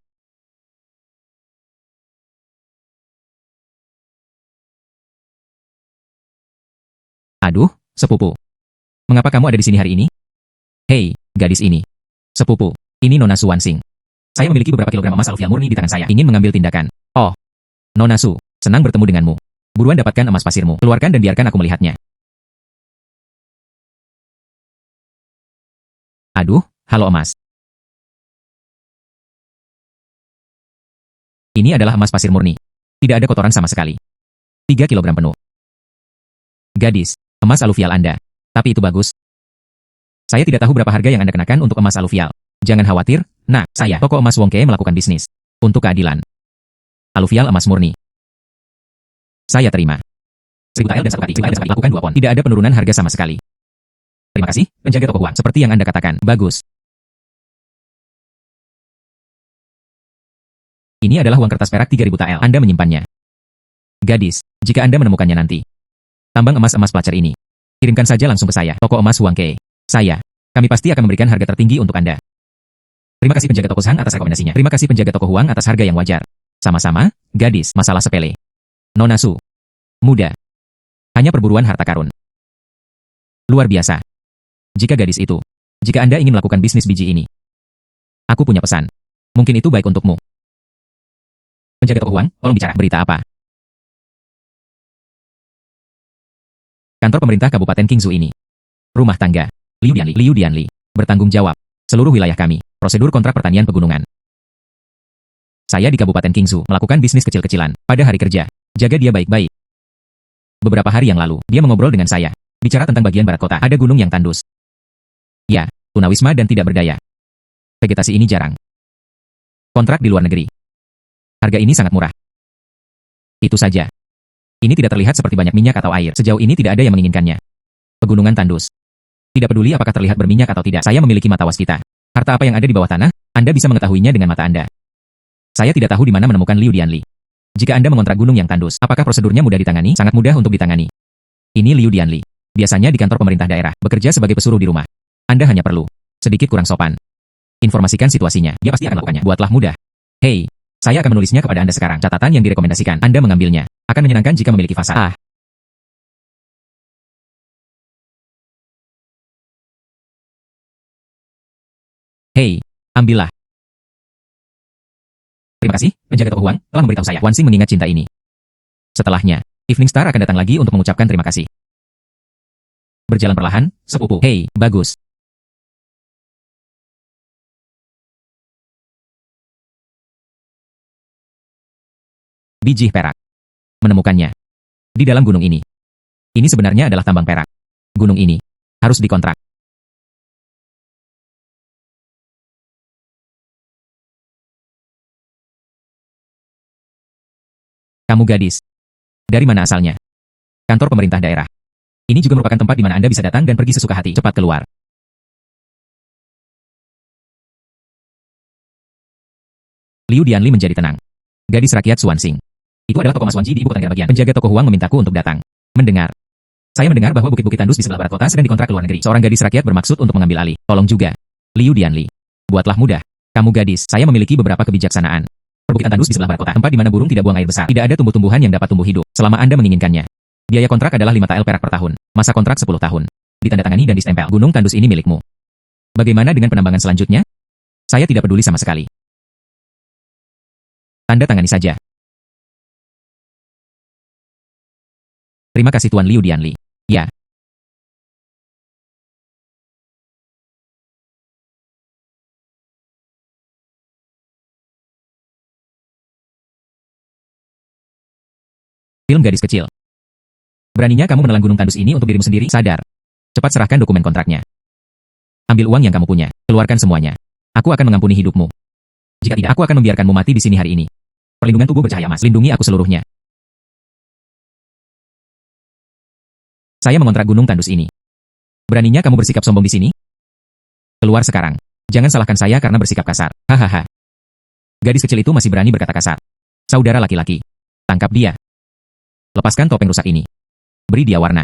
Aduh, sepupu. Mengapa kamu ada di sini hari ini? Hei, gadis ini. Sepupu, ini Nona Su Wansing. Saya memiliki beberapa kilogram emas aluvial murni di tangan saya. Ingin mengambil tindakan. Oh, Nona Su, senang bertemu denganmu. Buruan dapatkan emas pasirmu. Keluarkan dan biarkan aku melihatnya. Aduh, halo emas. Ini adalah emas pasir murni. Tidak ada kotoran sama sekali. 3 kilogram penuh. Gadis, emas aluvial Anda. Tapi itu bagus. Saya tidak tahu berapa harga yang Anda kenakan untuk emas aluvial. Jangan khawatir, nah, saya, toko emas Wongke melakukan bisnis. Untuk keadilan. Aluvial emas murni. Saya terima. 1000 tael dan 1 kati. Lakukan 2 pon. Tidak ada penurunan harga sama sekali. Terima kasih, penjaga toko Huang. Seperti yang Anda katakan, bagus. Ini adalah uang kertas perak 3000 tael. Anda menyimpannya. Gadis, jika Anda menemukannya nanti. Tambang emas-emas pelajar ini. Kirimkan saja langsung ke saya, toko emas Wangke. Kami pasti akan memberikan harga tertinggi untuk Anda. Terima kasih penjaga toko Zhang atas rekomendasinya. Terima kasih penjaga toko Huang atas harga yang wajar. Sama-sama, gadis, masalah sepele. Nona Su. Muda. Hanya perburuan harta karun. Luar biasa. Jika Anda ingin melakukan bisnis biji ini. Aku punya pesan. Mungkin itu baik untukmu. Penjaga toko Huang, tolong bicara. Berita apa? Kantor pemerintah Kabupaten Qingzhou ini. Rumah tangga. Liu Dianli. Bertanggung jawab. Seluruh wilayah kami. Prosedur kontrak pertanian pegunungan. Saya di Kabupaten Qingzhou melakukan bisnis kecil-kecilan. Pada hari kerja. Jaga dia baik-baik. Beberapa hari yang lalu, dia mengobrol dengan saya. Bicara tentang bagian barat kota. Ada gunung yang tandus. Ya, tunawisma dan tidak berdaya. Vegetasi ini jarang. Kontrak di luar negeri. Harga ini sangat murah. Itu saja. Ini tidak terlihat seperti banyak minyak atau air. Sejauh ini tidak ada yang menginginkannya. Pegunungan tandus. Tidak peduli apakah terlihat berminyak atau tidak. Saya memiliki mata waskita. Harta apa yang ada di bawah tanah, Anda bisa mengetahuinya dengan mata Anda. Saya tidak tahu di mana menemukan Liu Dianli. Jika Anda mengontrak gunung yang tandus, apakah prosedurnya mudah ditangani? Sangat mudah untuk ditangani. Ini Liu Dianli. Biasanya di kantor pemerintah daerah, bekerja sebagai pesuruh di rumah. Anda hanya perlu sedikit kurang sopan. Informasikan situasinya, dia pasti akan melakukannya. Buatlah mudah. Hei, saya akan menulisnya kepada Anda sekarang. Catatan yang direkomendasikan, Anda mengambilnya. Akan menyenangkan jika memiliki fasa. Hei, ambillah. Terima kasih, penjaga toko Huang, telah memberitahu saya. Wansing mengingat cinta ini. Setelahnya, Evening Star akan datang lagi untuk mengucapkan terima kasih. Berjalan perlahan, sepupu. Hei, bagus. Biji perak. Menemukannya. Di dalam gunung ini. Ini sebenarnya adalah tambang perak. Gunung ini harus dikontrak. Kamu gadis. Dari mana asalnya? Kantor pemerintah daerah. Ini juga merupakan tempat di mana Anda bisa datang dan pergi sesuka hati. Cepat keluar. Liu Dianli menjadi tenang. Gadis rakyat Suansing. Itu adalah toko Mas Wanji di ibu kota negara bagian. Penjaga toko Huang memintaku untuk datang. Mendengar. Saya mendengar bahwa bukit-bukit tandus di sebelah barat kota sedang dikontrak ke luar negeri. Seorang gadis rakyat bermaksud untuk mengambil alih. Tolong juga. Liu Dianli. Buatlah mudah. Kamu gadis. Saya memiliki beberapa kebijaksanaan. Perbukitan tandus di sebelah barat kota. Tempat di mana burung tidak buang air besar. Tidak ada tumbuh-tumbuhan yang dapat tumbuh hidup. Selama Anda menginginkannya. Biaya kontrak adalah 5 tael perak per tahun. Masa kontrak 10 tahun. Ditandatangani dan ditempel. Gunung tandus ini milikmu. Bagaimana dengan penambangan selanjutnya? Saya tidak peduli sama sekali. Tanda tangani saja. Terima kasih Tuan Liu Dianli. Ya. Film gadis kecil. Beraninya kamu menelan gunung tandus ini untuk dirimu sendiri? Sadar. Cepat serahkan dokumen kontraknya. Ambil uang yang kamu punya. Keluarkan semuanya. Aku akan mengampuni hidupmu. Jika tidak, aku akan membiarkanmu mati di sini hari ini. Perlindungan tubuh bercahaya emas. Lindungi aku seluruhnya. Saya mengontrak gunung tandus ini. Beraninya kamu bersikap sombong di sini? Keluar sekarang. Jangan salahkan saya karena bersikap kasar. Hahaha. Gadis kecil itu masih berani berkata kasar. Saudara laki-laki. Tangkap dia. Lepaskan topeng rusak ini. Beri dia warna.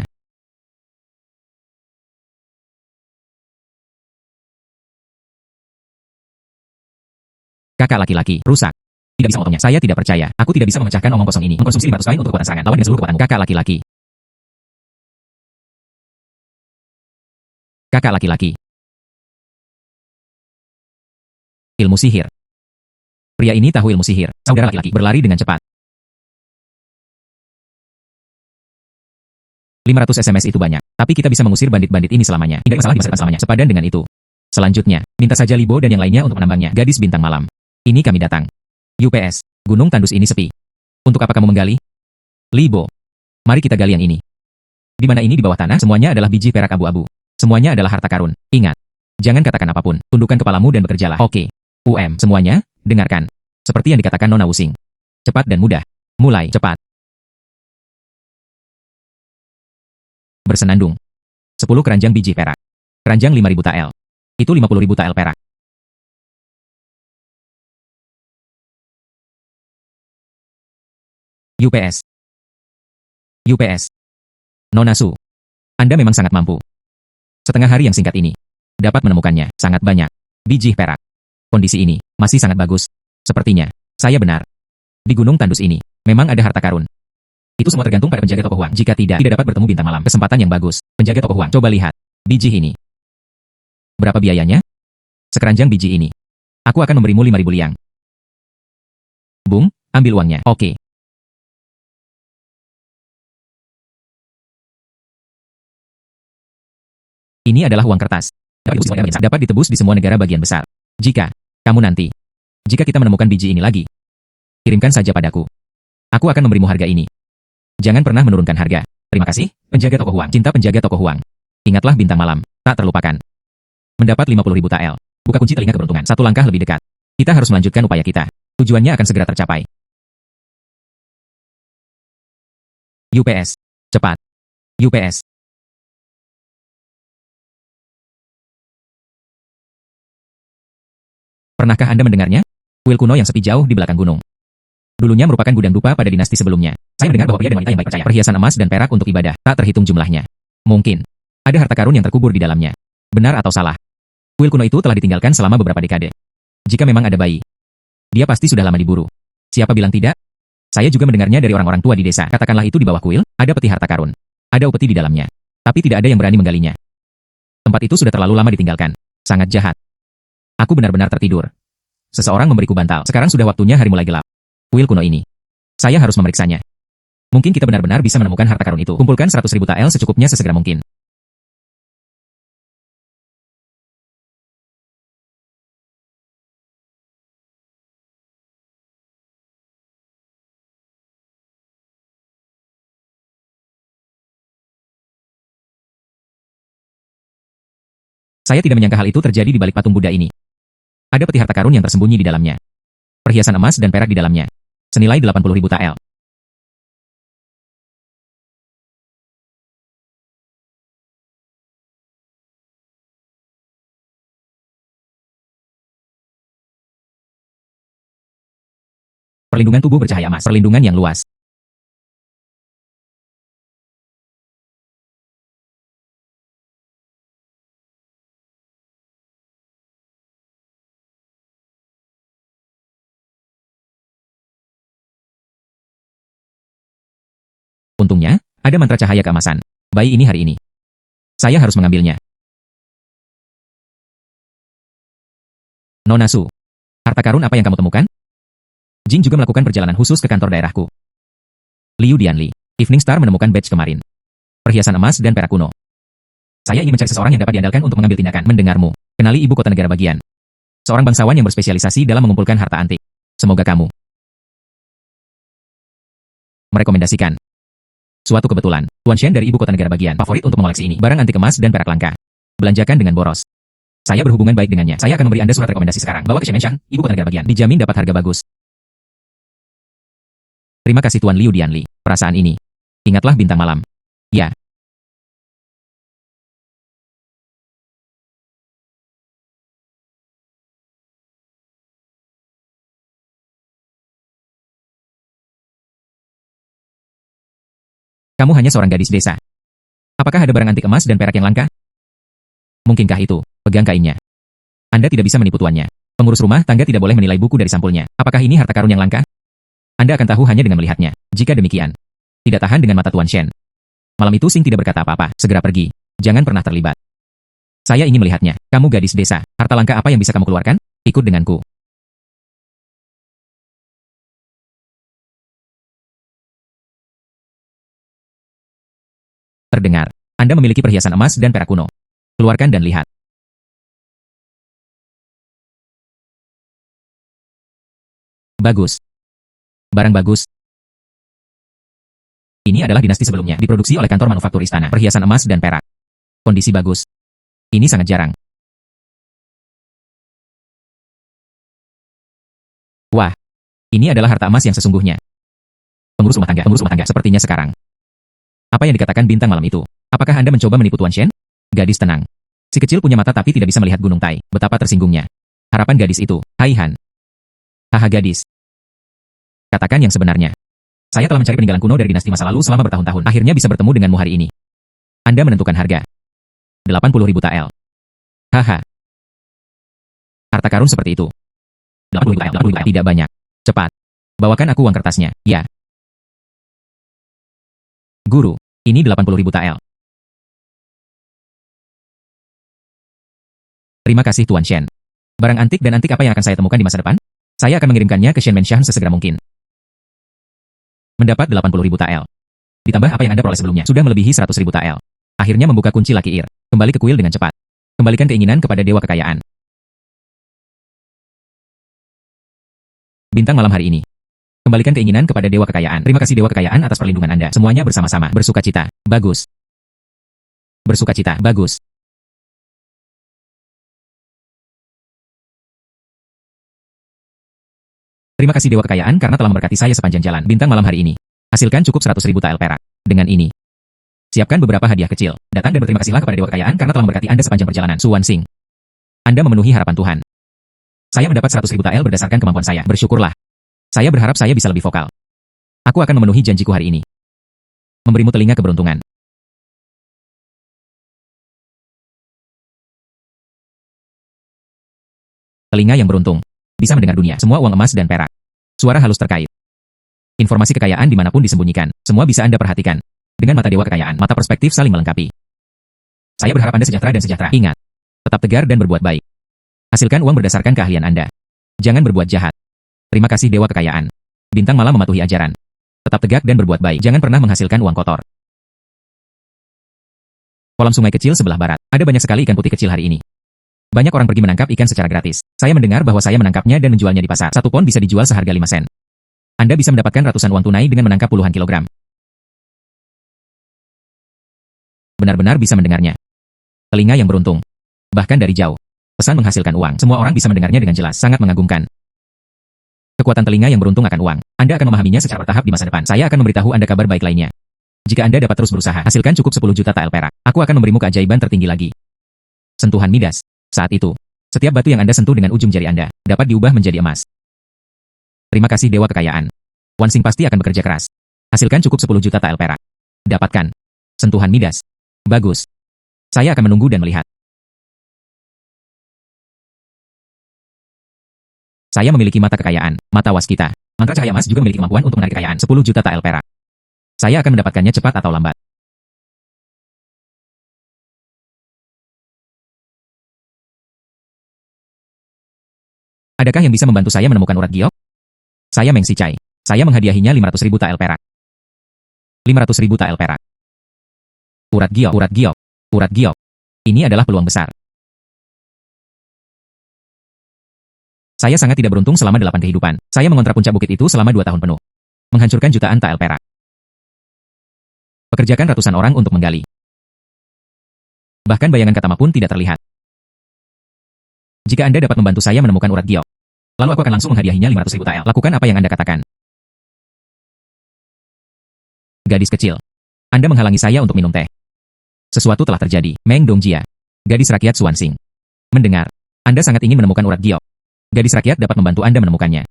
Kakak laki-laki, rusak. Tidak bisa memotongnya. Saya tidak percaya. Aku tidak bisa memecahkan omong kosong ini. Mengkonsumsi 500 kain untuk kekuatan serangan. Lawan dengan seluruh kekuatanmu. Kakak laki-laki. Kakak laki-laki. Ilmu sihir. Pria ini tahu ilmu sihir. Saudara laki-laki berlari dengan cepat. 500 SMS itu banyak. Tapi kita bisa mengusir bandit-bandit ini selamanya. Tidak masalah di masa depan selamanya. Sepadan dengan itu. Selanjutnya, minta saja Libo dan yang lainnya untuk menambangnya. Gadis bintang malam. Ini kami datang. UPS. Gunung tandus ini sepi. Untuk apa kamu menggali? Libo. Mari kita gali yang ini. Di mana ini di bawah tanah, semuanya adalah biji perak abu-abu. Semuanya adalah harta karun. Ingat. Jangan katakan apapun. Tundukkan kepalamu dan bekerjalah. Oke. Semuanya, dengarkan. Seperti yang dikatakan Nona Wusing. Cepat dan mudah. Mulai, cepat. Bersenandung. 10 keranjang biji perak. Keranjang 5.000 tael. Itu 50.000 tael perak. UPS. Nona Su. Anda memang sangat mampu. Setengah hari yang singkat ini. Dapat menemukannya, sangat banyak. Biji perak. Kondisi ini, masih sangat bagus. Sepertinya, saya benar. Di gunung tandus ini, memang ada harta karun. Itu semua tergantung pada penjaga toko Huang. Jika tidak dapat bertemu bintang malam. Kesempatan yang bagus. Penjaga toko Huang, coba lihat. Biji ini. Berapa biayanya? Sekeranjang biji ini. Aku akan memberimu 5.000 liang. Bung, ambil uangnya. Oke. Ini adalah uang kertas. Dapat ditebus di semua negara bagian besar. Jika kita menemukan biji ini lagi, kirimkan saja padaku. Aku akan memberimu harga ini. Jangan pernah menurunkan harga. Terima kasih, penjaga toko Huang. Cinta penjaga toko Huang. Ingatlah bintang malam, tak terlupakan. Mendapat 50.000 tael. Buka kunci telinga keberuntungan. Satu langkah lebih dekat. Kita harus melanjutkan upaya kita. Tujuannya akan segera tercapai. UPS. Cepat. UPS. Pernahkah Anda mendengarnya? Kuil kuno yang sepi jauh di belakang gunung. Dulunya merupakan gudang dupa pada dinasti sebelumnya. Saya mendengar bahwa pria dan wanita yang baik percaya perhiasan emas dan perak untuk ibadah, tak terhitung jumlahnya. Mungkin ada harta karun yang terkubur di dalamnya. Benar atau salah? Kuil kuno itu telah ditinggalkan selama beberapa dekade. Jika memang ada bayi, dia pasti sudah lama diburu. Siapa bilang tidak? Saya juga mendengarnya dari orang-orang tua di desa. Katakanlah itu di bawah kuil, ada peti harta karun. Ada upeti di dalamnya. Tapi tidak ada yang berani menggalinya. Tempat itu sudah terlalu lama ditinggalkan. Sangat jahat. Aku benar-benar tertidur. Seseorang memberiku bantal. Sekarang sudah waktunya hari mulai gelap. Kuil kuno ini. Saya harus memeriksanya. Mungkin kita benar-benar bisa menemukan harta karun itu. Kumpulkan 100.000 tael secukupnya sesegera mungkin. Saya tidak menyangka hal itu terjadi di balik patung Buddha ini. Ada peti harta karun yang tersembunyi di dalamnya. Perhiasan emas dan perak di dalamnya. Senilai 80.000 tael. Perlindungan tubuh bercahaya emas. Perlindungan yang luas. Untungnya, ada mantra cahaya keemasan. Bayi ini hari ini. Saya harus mengambilnya. Nona Su. Harta karun apa yang kamu temukan? Jing juga melakukan perjalanan khusus ke kantor daerahku. Liu Dianli. Evening Star menemukan badge kemarin. Perhiasan emas dan perak kuno. Saya ingin mencari seseorang yang dapat diandalkan untuk mengambil tindakan. Mendengarmu. Kenali ibu kota negara bagian. Seorang bangsawan yang berspesialisasi dalam mengumpulkan harta antik. Semoga kamu merekomendasikan. Suatu kebetulan, Tuan Shen dari ibu kota negara bagian favorit untuk mengoleksi ini. Barang antik emas dan perak langka. Belanjakan dengan boros. Saya berhubungan baik dengannya. Saya akan memberi Anda surat rekomendasi sekarang. Bawa ke Shenzhen, ibu kota negara bagian. Dijamin dapat harga bagus. Terima kasih Tuan Liu Dianli. Perasaan ini. Ingatlah bintang malam. Ya. Kamu hanya seorang gadis desa. Apakah ada barang antik emas dan perak yang langka? Mungkinkah itu? Pegang kainnya. Anda tidak bisa menipu tuannya. Pengurus rumah tangga tidak boleh menilai buku dari sampulnya. Apakah ini harta karun yang langka? Anda akan tahu hanya dengan melihatnya. Jika demikian, tidak tahan dengan mata Tuan Shen. Malam itu Sing tidak berkata apa-apa. Segera pergi. Jangan pernah terlibat. Saya ingin melihatnya. Kamu gadis desa. Harta langka apa yang bisa kamu keluarkan? Ikut denganku. Terdengar. Anda memiliki perhiasan emas dan perak kuno. Keluarkan dan lihat. Bagus. Barang bagus. Ini adalah dinasti sebelumnya. Diproduksi oleh kantor manufaktur istana. Perhiasan emas dan perak. Kondisi bagus. Ini sangat jarang. Wah. Ini adalah harta emas yang sesungguhnya. Pengurus rumah tangga sepertinya sekarang. Apa yang dikatakan bintang malam itu? Apakah Anda mencoba menipu Tuan Shen? Gadis tenang. Si kecil punya mata tapi tidak bisa melihat Gunung Tai. Betapa tersinggungnya. Harapan gadis itu. Hai Han. Haha gadis. Katakan yang sebenarnya. Saya telah mencari peninggalan kuno dari dinasti masa lalu selama bertahun-tahun. Akhirnya bisa bertemu denganmu hari ini. Anda menentukan harga. 80.000 tael. Haha. Harta karun seperti itu. 80.000 tael. Tidak banyak. Cepat. Bawakan aku uang kertasnya. Ya. Guru. Ini 80.000 tael. Terima kasih Tuan Shen. Barang antik dan antik apa yang akan saya temukan di masa depan? Saya akan mengirimkannya ke Shenmenshan sesegera mungkin. Mendapat 80.000 tael. Ditambah apa yang Anda peroleh sebelumnya, sudah melebihi 100.000 tael. Akhirnya membuka kunci laki Ir. Kembali ke kuil dengan cepat. Kembalikan keinginan kepada dewa kekayaan. Bintang malam hari ini. Kembalikan keinginan kepada dewa kekayaan. Terima kasih dewa kekayaan atas perlindungan Anda. Semuanya bersama-sama. Bersukacita. Bagus. Bersukacita. Bagus. Terima kasih dewa kekayaan karena telah memberkati saya sepanjang jalan. Bintang malam hari ini. Hasilkan cukup 100.000 tael perak. Dengan ini, siapkan beberapa hadiah kecil. Datang dan berterima kasihlah kepada dewa kekayaan karena telah memberkati Anda sepanjang perjalanan. Suwan Sing. Anda memenuhi harapan Tuhan. Saya mendapat 100.000 tael berdasarkan kemampuan saya. Bersyukurlah. Saya berharap saya bisa lebih vokal. Aku akan memenuhi janjiku hari ini. Memberimu telinga keberuntungan. Telinga yang beruntung. Bisa mendengar dunia. Semua uang emas dan perak. Suara halus terkait. Informasi kekayaan dimanapun disembunyikan. Semua bisa Anda perhatikan. Dengan mata dewa kekayaan, mata perspektif saling melengkapi. Saya berharap Anda sejahtera dan sejahtera. Ingat. Tetap tegar dan berbuat baik. Hasilkan uang berdasarkan keahlian Anda. Jangan berbuat jahat. Terima kasih dewa kekayaan. Bintang malam mematuhi ajaran. Tetap tegak dan berbuat baik. Jangan pernah menghasilkan uang kotor. Kolam sungai kecil sebelah barat. Ada banyak sekali ikan putih kecil hari ini. Banyak orang pergi menangkap ikan secara gratis. Saya mendengar bahwa saya menangkapnya dan menjualnya di pasar. Satu pon bisa dijual seharga 5 sen. Anda bisa mendapatkan ratusan uang tunai dengan menangkap puluhan kilogram. Benar-benar bisa mendengarnya. Telinga yang beruntung. Bahkan dari jauh. Pesan menghasilkan uang. Semua orang bisa mendengarnya dengan jelas. Sangat mengagumkan. Kekuatan telinga yang beruntung akan uang. Anda akan memahaminya secara bertahap di masa depan. Saya akan memberitahu Anda kabar baik lainnya. Jika Anda dapat terus berusaha, hasilkan cukup 10 juta tael perak. Aku akan memberimu keajaiban tertinggi lagi. Sentuhan Midas. Saat itu, setiap batu yang Anda sentuh dengan ujung jari Anda, dapat diubah menjadi emas. Terima kasih Dewa Kekayaan. Wansing pasti akan bekerja keras. Hasilkan cukup 10 juta tael perak. Dapatkan. Sentuhan Midas. Bagus. Saya akan menunggu dan melihat. Saya memiliki mata kekayaan, mata waskita. Mantra cahaya emas juga memiliki kemampuan untuk menarik kekayaan 10 juta tael perak. Saya akan mendapatkannya cepat atau lambat. Adakah yang bisa membantu saya menemukan urat giok? Saya Meng Sicai. Saya menghadiahinya 500.000 tael perak. 500.000 tael perak. Urat giok, urat giok, urat giok. Ini adalah peluang besar. Saya sangat tidak beruntung selama 8 kehidupan. Saya mengontrak puncak bukit itu selama 2 tahun penuh. Menghancurkan jutaan tael perak. Pekerjakan ratusan orang untuk menggali. Bahkan bayangan Katama pun tidak terlihat. Jika Anda dapat membantu saya menemukan urat giok, lalu aku akan langsung menghadiahinya 500.000 tael. Lakukan apa yang Anda katakan. Gadis kecil. Anda menghalangi saya untuk minum teh. Sesuatu telah terjadi. Meng Dongjia. Gadis rakyat Suansing. Mendengar. Anda sangat ingin menemukan urat giok. Gadis rakyat dapat membantu Anda menemukannya.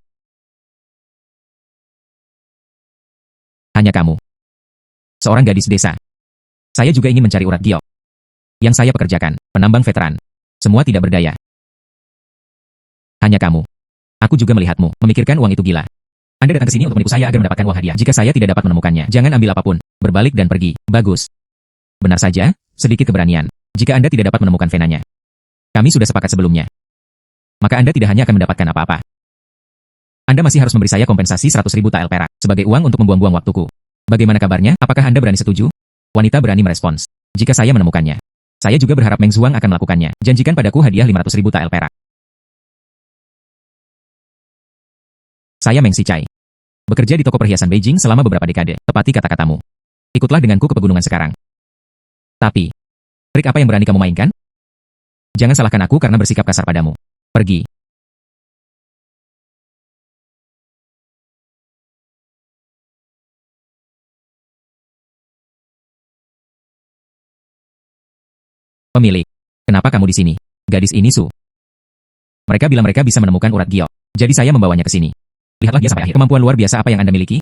Hanya kamu. Seorang gadis desa. Saya juga ingin mencari urat giok. Yang saya pekerjakan, penambang veteran. Semua tidak berdaya. Hanya kamu. Aku juga melihatmu, memikirkan uang itu gila. Anda datang ke sini untuk menipu saya agar mendapatkan uang hadiah. Jika saya tidak dapat menemukannya, jangan ambil apapun. Berbalik dan pergi. Bagus. Benar saja, sedikit keberanian. Jika Anda tidak dapat menemukan venanya. Kami sudah sepakat sebelumnya. Maka Anda tidak hanya akan mendapatkan apa-apa. Anda masih harus memberi saya kompensasi 100.000 tael perak, sebagai uang untuk membuang-buang waktuku. Bagaimana kabarnya? Apakah Anda berani setuju? Wanita berani merespons. Jika saya menemukannya. Saya juga berharap Meng Zuang akan melakukannya. Janjikan padaku hadiah 500.000 tael perak. Saya Meng Sicai. Bekerja di toko perhiasan Beijing selama beberapa dekade. Tepati kata-katamu. Ikutlah denganku ke pegunungan sekarang. Tapi, trik apa yang berani kamu mainkan? Jangan salahkan aku karena bersikap kasar padamu. Pergi. Pemilik. Kenapa kamu di sini? Gadis ini Su. Mereka bilang mereka bisa menemukan urat giok. Jadi saya membawanya ke sini. Lihatlah dia sampai akhir. Kemampuan luar biasa apa yang Anda miliki?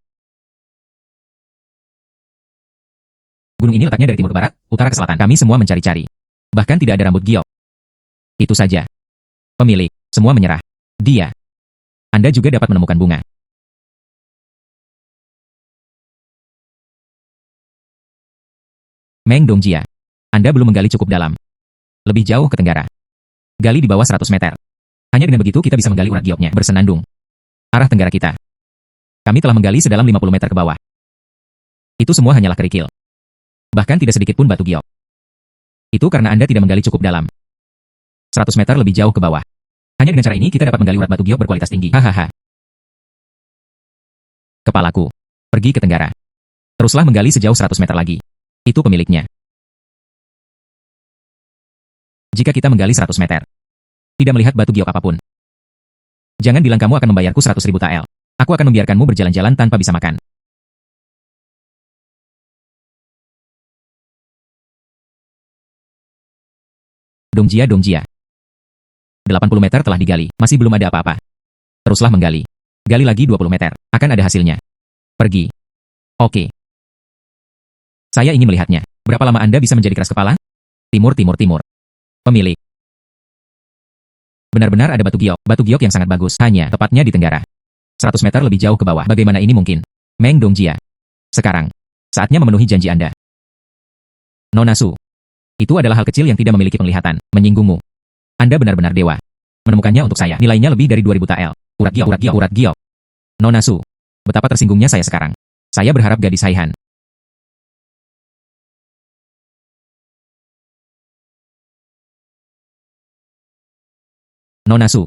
Gunung ini letaknya dari timur ke barat, utara ke selatan. Kami semua mencari-cari. Bahkan tidak ada rambut giok. Itu saja. Pemilik, semua menyerah. Dia. Anda juga dapat menemukan bunga. Meng Dongjia. Anda belum menggali cukup dalam. Lebih jauh ke tenggara. Gali di bawah 100 meter. Hanya dengan begitu kita bisa menggali urat gioknya. Bersenandung. Arah tenggara kita. Kami telah menggali sedalam 50 meter ke bawah. Itu semua hanyalah kerikil. Bahkan tidak sedikit pun batu giok. Itu karena Anda tidak menggali cukup dalam. 100 meter lebih jauh ke bawah. Hanya dengan cara ini kita dapat menggali urat batu giok berkualitas tinggi. Hahaha. Kepalaku. Pergi ke tenggara. Teruslah menggali sejauh 100 meter lagi. Itu pemiliknya. Jika kita menggali 100 meter. Tidak melihat batu giok apapun. Jangan bilang kamu akan membayarku 100.000 tael. Aku akan membiarkanmu berjalan-jalan tanpa bisa makan. Dongjia Dongjia. 80 meter telah digali, masih belum ada apa-apa. Teruslah menggali. Gali lagi 20 meter, akan ada hasilnya. Pergi. Oke. Saya ingin melihatnya. Berapa lama Anda bisa menjadi keras kepala? Timur, timur, timur. Pemilik. Benar-benar ada batu giok yang sangat bagus, hanya tepatnya di tenggara. 100 meter lebih jauh ke bawah. Bagaimana ini mungkin? Meng Dongjia. Sekarang, saatnya memenuhi janji Anda. Nona Su. Itu adalah hal kecil yang tidak memiliki penglihatan, menyinggungmu. Anda benar-benar dewa. Menemukannya untuk saya, nilainya lebih dari 2.000 tael. Urat giok, urat giok, urat giok. Nona Su. Betapa tersinggungnya saya sekarang. Saya berharap gadis Haihan. Nona Su.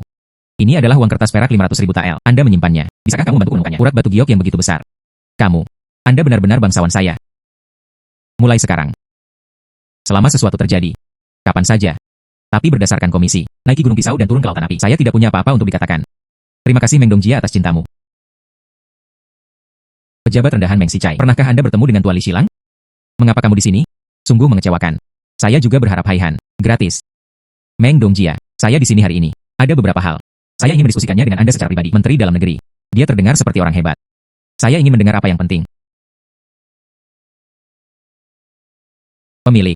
Ini adalah uang kertas perak 500.000 tael. Anda menyimpannya. Bisakah kamu bantu menemukannya? Urat batu giok yang begitu besar. Kamu. Anda benar-benar bangsawan saya. Mulai sekarang. Selama sesuatu terjadi. Kapan saja. Tapi berdasarkan komisi, naiki gunung pisau dan turun ke lautan api, saya tidak punya apa-apa untuk dikatakan. Terima kasih Meng Dongjia atas cintamu. Pejabat rendahan Meng Sichai, pernahkah Anda bertemu dengan Tuan Li Xilang? Mengapa kamu di sini? Sungguh mengecewakan. Saya juga berharap Haihan, gratis. Meng Dongjia, saya di sini hari ini. Ada beberapa hal. Saya ingin mendiskusikannya dengan Anda secara pribadi. Menteri Dalam Negeri. Dia terdengar seperti orang hebat. Saya ingin mendengar apa yang penting. Pemilik.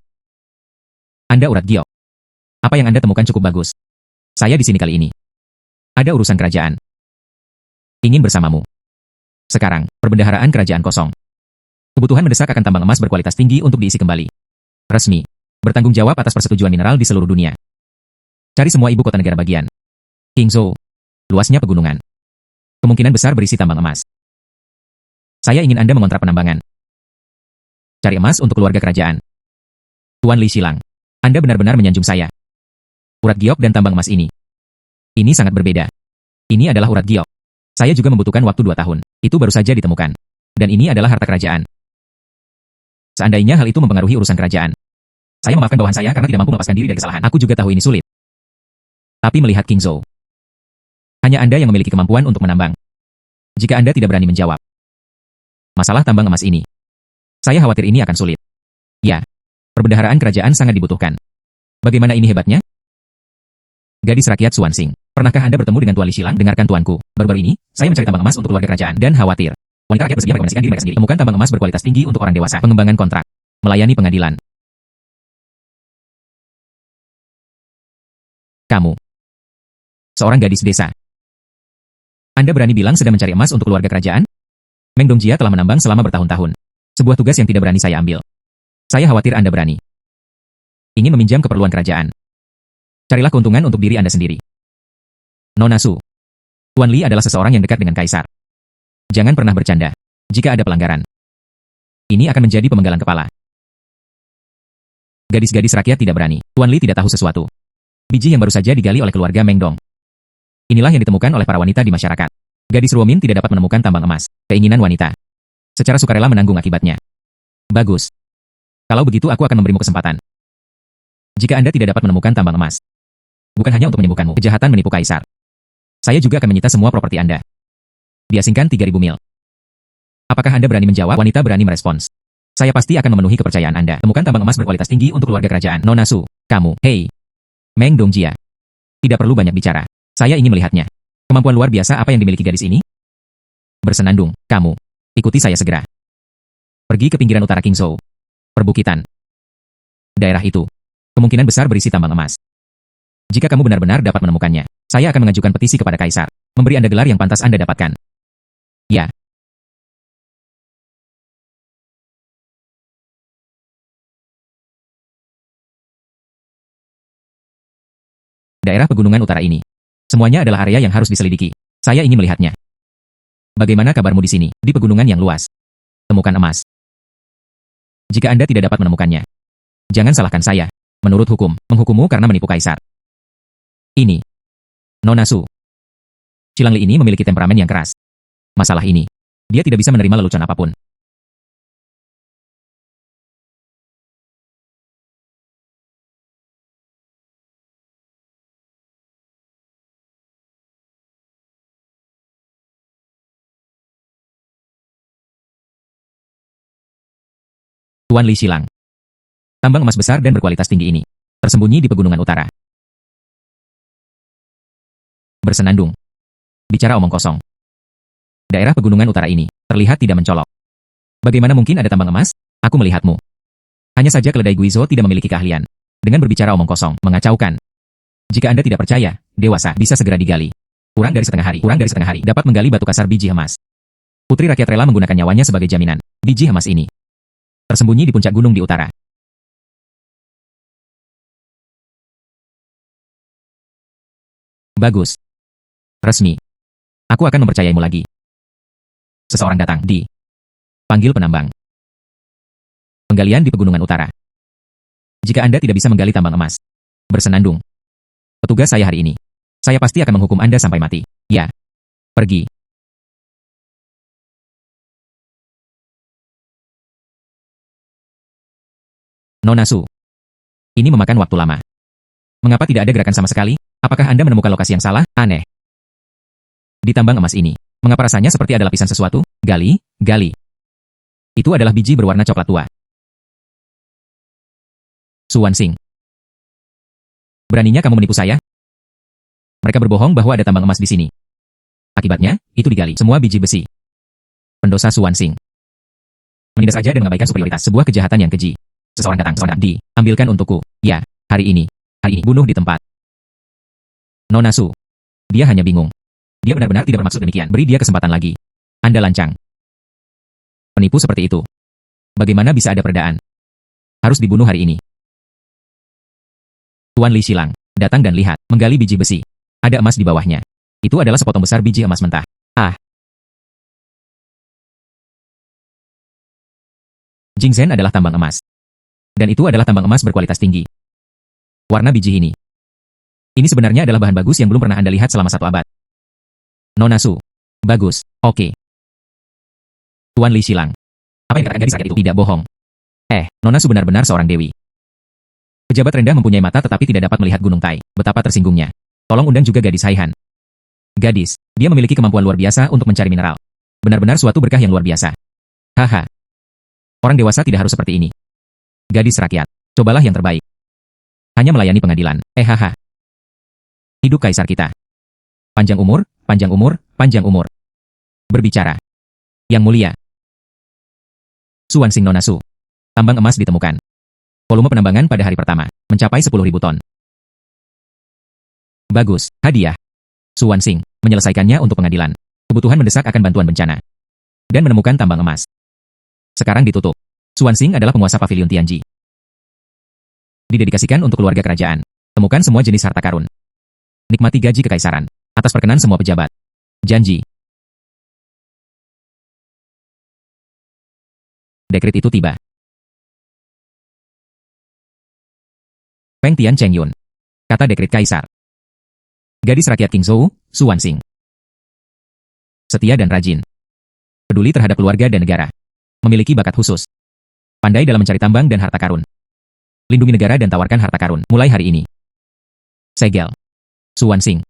Anda urat giok. Apa yang Anda temukan cukup bagus. Saya di sini kali ini. Ada urusan kerajaan. Ingin bersamamu. Sekarang, perbendaharaan kerajaan kosong. Kebutuhan mendesak akan tambang emas berkualitas tinggi untuk diisi kembali. Resmi. Bertanggung jawab atas persetujuan mineral di seluruh dunia. Cari semua ibu kota negara bagian. Qingzhou. Luasnya pegunungan. Kemungkinan besar berisi tambang emas. Saya ingin Anda mengontrak penambangan. Cari emas untuk keluarga kerajaan. Tuan Li Xilang. Anda benar-benar menyanjung saya. Urat giok dan tambang emas ini. Ini sangat berbeda. Ini adalah urat giok. Saya juga membutuhkan waktu 2 tahun. Itu baru saja ditemukan. Dan ini adalah harta kerajaan. Seandainya hal itu mempengaruhi urusan kerajaan. Saya memaafkan bawahan saya karena tidak mampu melepaskan diri dari kesalahan. Aku juga tahu ini sulit. Tapi melihat Qingzhou. Hanya Anda yang memiliki kemampuan untuk menambang. Jika Anda tidak berani menjawab. Masalah tambang emas ini. Saya khawatir ini akan sulit. Ya. Perbendaharaan kerajaan sangat dibutuhkan. Bagaimana ini hebatnya? Gadis rakyat Suansing. Pernahkah Anda bertemu dengan Tuan Li Xilang? Dengarkan tuanku. Baru-baru ini, saya mencari tambang emas untuk keluarga kerajaan dan khawatir. Wanita rakyat bersedia merekomendasikan diri mereka sendiri. Temukan tambang emas berkualitas tinggi untuk orang dewasa. Pengembangan kontrak. Melayani pengadilan. Kamu. Seorang gadis desa. Anda berani bilang sedang mencari emas untuk keluarga kerajaan? Meng Dongjia telah menambang selama bertahun-tahun. Sebuah tugas yang tidak berani saya ambil. Saya khawatir Anda berani. Ingin meminjam keperluan kerajaan. Carilah keuntungan untuk diri Anda sendiri. Nona Su. Tuan Li adalah seseorang yang dekat dengan kaisar. Jangan pernah bercanda. Jika ada pelanggaran. Ini akan menjadi pemenggalan kepala. Gadis-gadis rakyat tidak berani. Tuan Li tidak tahu sesuatu. Biji yang baru saja digali oleh keluarga Meng Dong. Inilah yang ditemukan oleh para wanita di masyarakat. Gadis Ruomin tidak dapat menemukan tambang emas. Keinginan wanita. Secara sukarela menanggung akibatnya. Bagus. Kalau begitu aku akan memberimu kesempatan. Jika Anda tidak dapat menemukan tambang emas. Bukan hanya untuk menyembuhkanmu. Kejahatan menipu kaisar. Saya juga akan menyita semua properti Anda. Diasingkan 3.000 mil. Apakah Anda berani menjawab? Wanita berani merespons. Saya pasti akan memenuhi kepercayaan Anda. Temukan tambang emas berkualitas tinggi untuk keluarga kerajaan. Nona Su, kamu. Hei. Meng Dongjia. Tidak perlu banyak bicara. Saya ingin melihatnya. Kemampuan luar biasa apa yang dimiliki gadis ini? Bersenandung, kamu. Ikuti saya segera. Pergi ke pinggiran utara Qingzhou. Perbukitan. Daerah itu. Kemungkinan besar berisi tambang emas. Jika kamu benar-benar dapat menemukannya, saya akan mengajukan petisi kepada kaisar. Memberi Anda gelar yang pantas Anda dapatkan. Ya. Daerah pegunungan utara ini. Semuanya adalah area yang harus diselidiki. Saya ingin melihatnya. Bagaimana kabarmu di sini, di pegunungan yang luas? Temukan emas. Jika Anda tidak dapat menemukannya, jangan salahkan saya. Menurut hukum, menghukummu karena menipu kaisar. Ini. Nona Su. Xilang Li ini memiliki temperamen yang keras. Masalah ini. Dia tidak bisa menerima lelucon apapun. Tuan Li Xilang. Tambang emas besar dan berkualitas tinggi ini. Tersembunyi di pegunungan utara. Bersenandung. Bicara omong kosong. Daerah pegunungan utara ini terlihat tidak mencolok. Bagaimana mungkin ada tambang emas? Aku melihatmu. Hanya saja keledai Guizhou tidak memiliki keahlian. Dengan berbicara omong kosong, mengacaukan. Jika Anda tidak percaya, dewasa bisa segera digali. Kurang dari setengah hari dapat menggali batu kasar biji emas. Putri rakyat rela menggunakan nyawanya sebagai jaminan. Biji emas ini tersembunyi di puncak gunung di utara. Bagus. Resmi. Aku akan mempercayaimu lagi. Seseorang datang di panggil penambang. Penggalian di pegunungan utara. Jika Anda tidak bisa menggali tambang emas, bersenandung. Petugas saya hari ini. Saya pasti akan menghukum Anda sampai mati. Ya. Pergi. Nona Su. Ini memakan waktu lama. Mengapa tidak ada gerakan sama sekali? Apakah Anda menemukan lokasi yang salah? Aneh. Di tambang emas ini, mengapa rasanya seperti ada lapisan sesuatu? Gali, gali. Itu adalah biji berwarna coklat tua. Suwansing. Beraninya kamu menipu saya? Mereka berbohong bahwa ada tambang emas di sini. Akibatnya, itu digali. Semua biji besi. Pendosa Suwansing. Menindas raja dan mengabaikan superioritas. Sebuah kejahatan yang keji. Seseorang datang. Ambilkan untukku. Ya, hari ini. Bunuh di tempat. Nona Su. Dia hanya bingung. Dia benar-benar tidak bermaksud demikian. Beri dia kesempatan lagi. Anda lancang. Penipu seperti itu. Bagaimana bisa ada perbedaan? Harus dibunuh hari ini. Tuan Li Xilang. Datang dan lihat. Menggali biji besi. Ada emas di bawahnya. Itu adalah sepotong besar biji emas mentah. Ah. Jingzhen adalah tambang emas. Dan itu adalah tambang emas berkualitas tinggi. Warna biji ini. Ini sebenarnya adalah bahan bagus yang belum pernah Anda lihat selama 1 abad. Nona Su. Bagus. Oke. Tuan Li Xilang. Apa yang dikatakan gadis rakyat itu? Tidak bohong. Nona Su benar-benar seorang dewi. Pejabat rendah mempunyai mata tetapi tidak dapat melihat Gunung Tai. Betapa tersinggungnya. Tolong undang juga gadis Haihan. Gadis. Dia memiliki kemampuan luar biasa untuk mencari mineral. Benar-benar suatu berkah yang luar biasa. Haha. Orang dewasa tidak harus seperti ini. Gadis rakyat. Cobalah yang terbaik. Hanya melayani pengadilan. Haha. Hidup kaisar kita. Panjang umur, panjang umur, panjang umur. Berbicara. Yang mulia. Suwansing Nona Su. Tambang emas ditemukan. Volume penambangan pada hari pertama mencapai 10.000 ton. Bagus, hadiah. Suwansing menyelesaikannya untuk pengadilan. Kebutuhan mendesak akan bantuan bencana. Dan menemukan tambang emas. Sekarang ditutup. Suwansing adalah penguasa pavilion Tianji. Didedikasikan untuk keluarga kerajaan. Temukan semua jenis harta karun. Nikmati gaji kekaisaran. Atas perkenan semua pejabat. Janji. Dekret itu tiba. Peng Tian Cheng Yun. Kata dekret kaisar. Gadis rakyat King Zhou, Suwansing. Setia dan rajin. Peduli terhadap keluarga dan negara. Memiliki bakat khusus. Pandai dalam mencari tambang dan harta karun. Lindungi negara dan tawarkan harta karun mulai hari ini. Segel. Suwansing.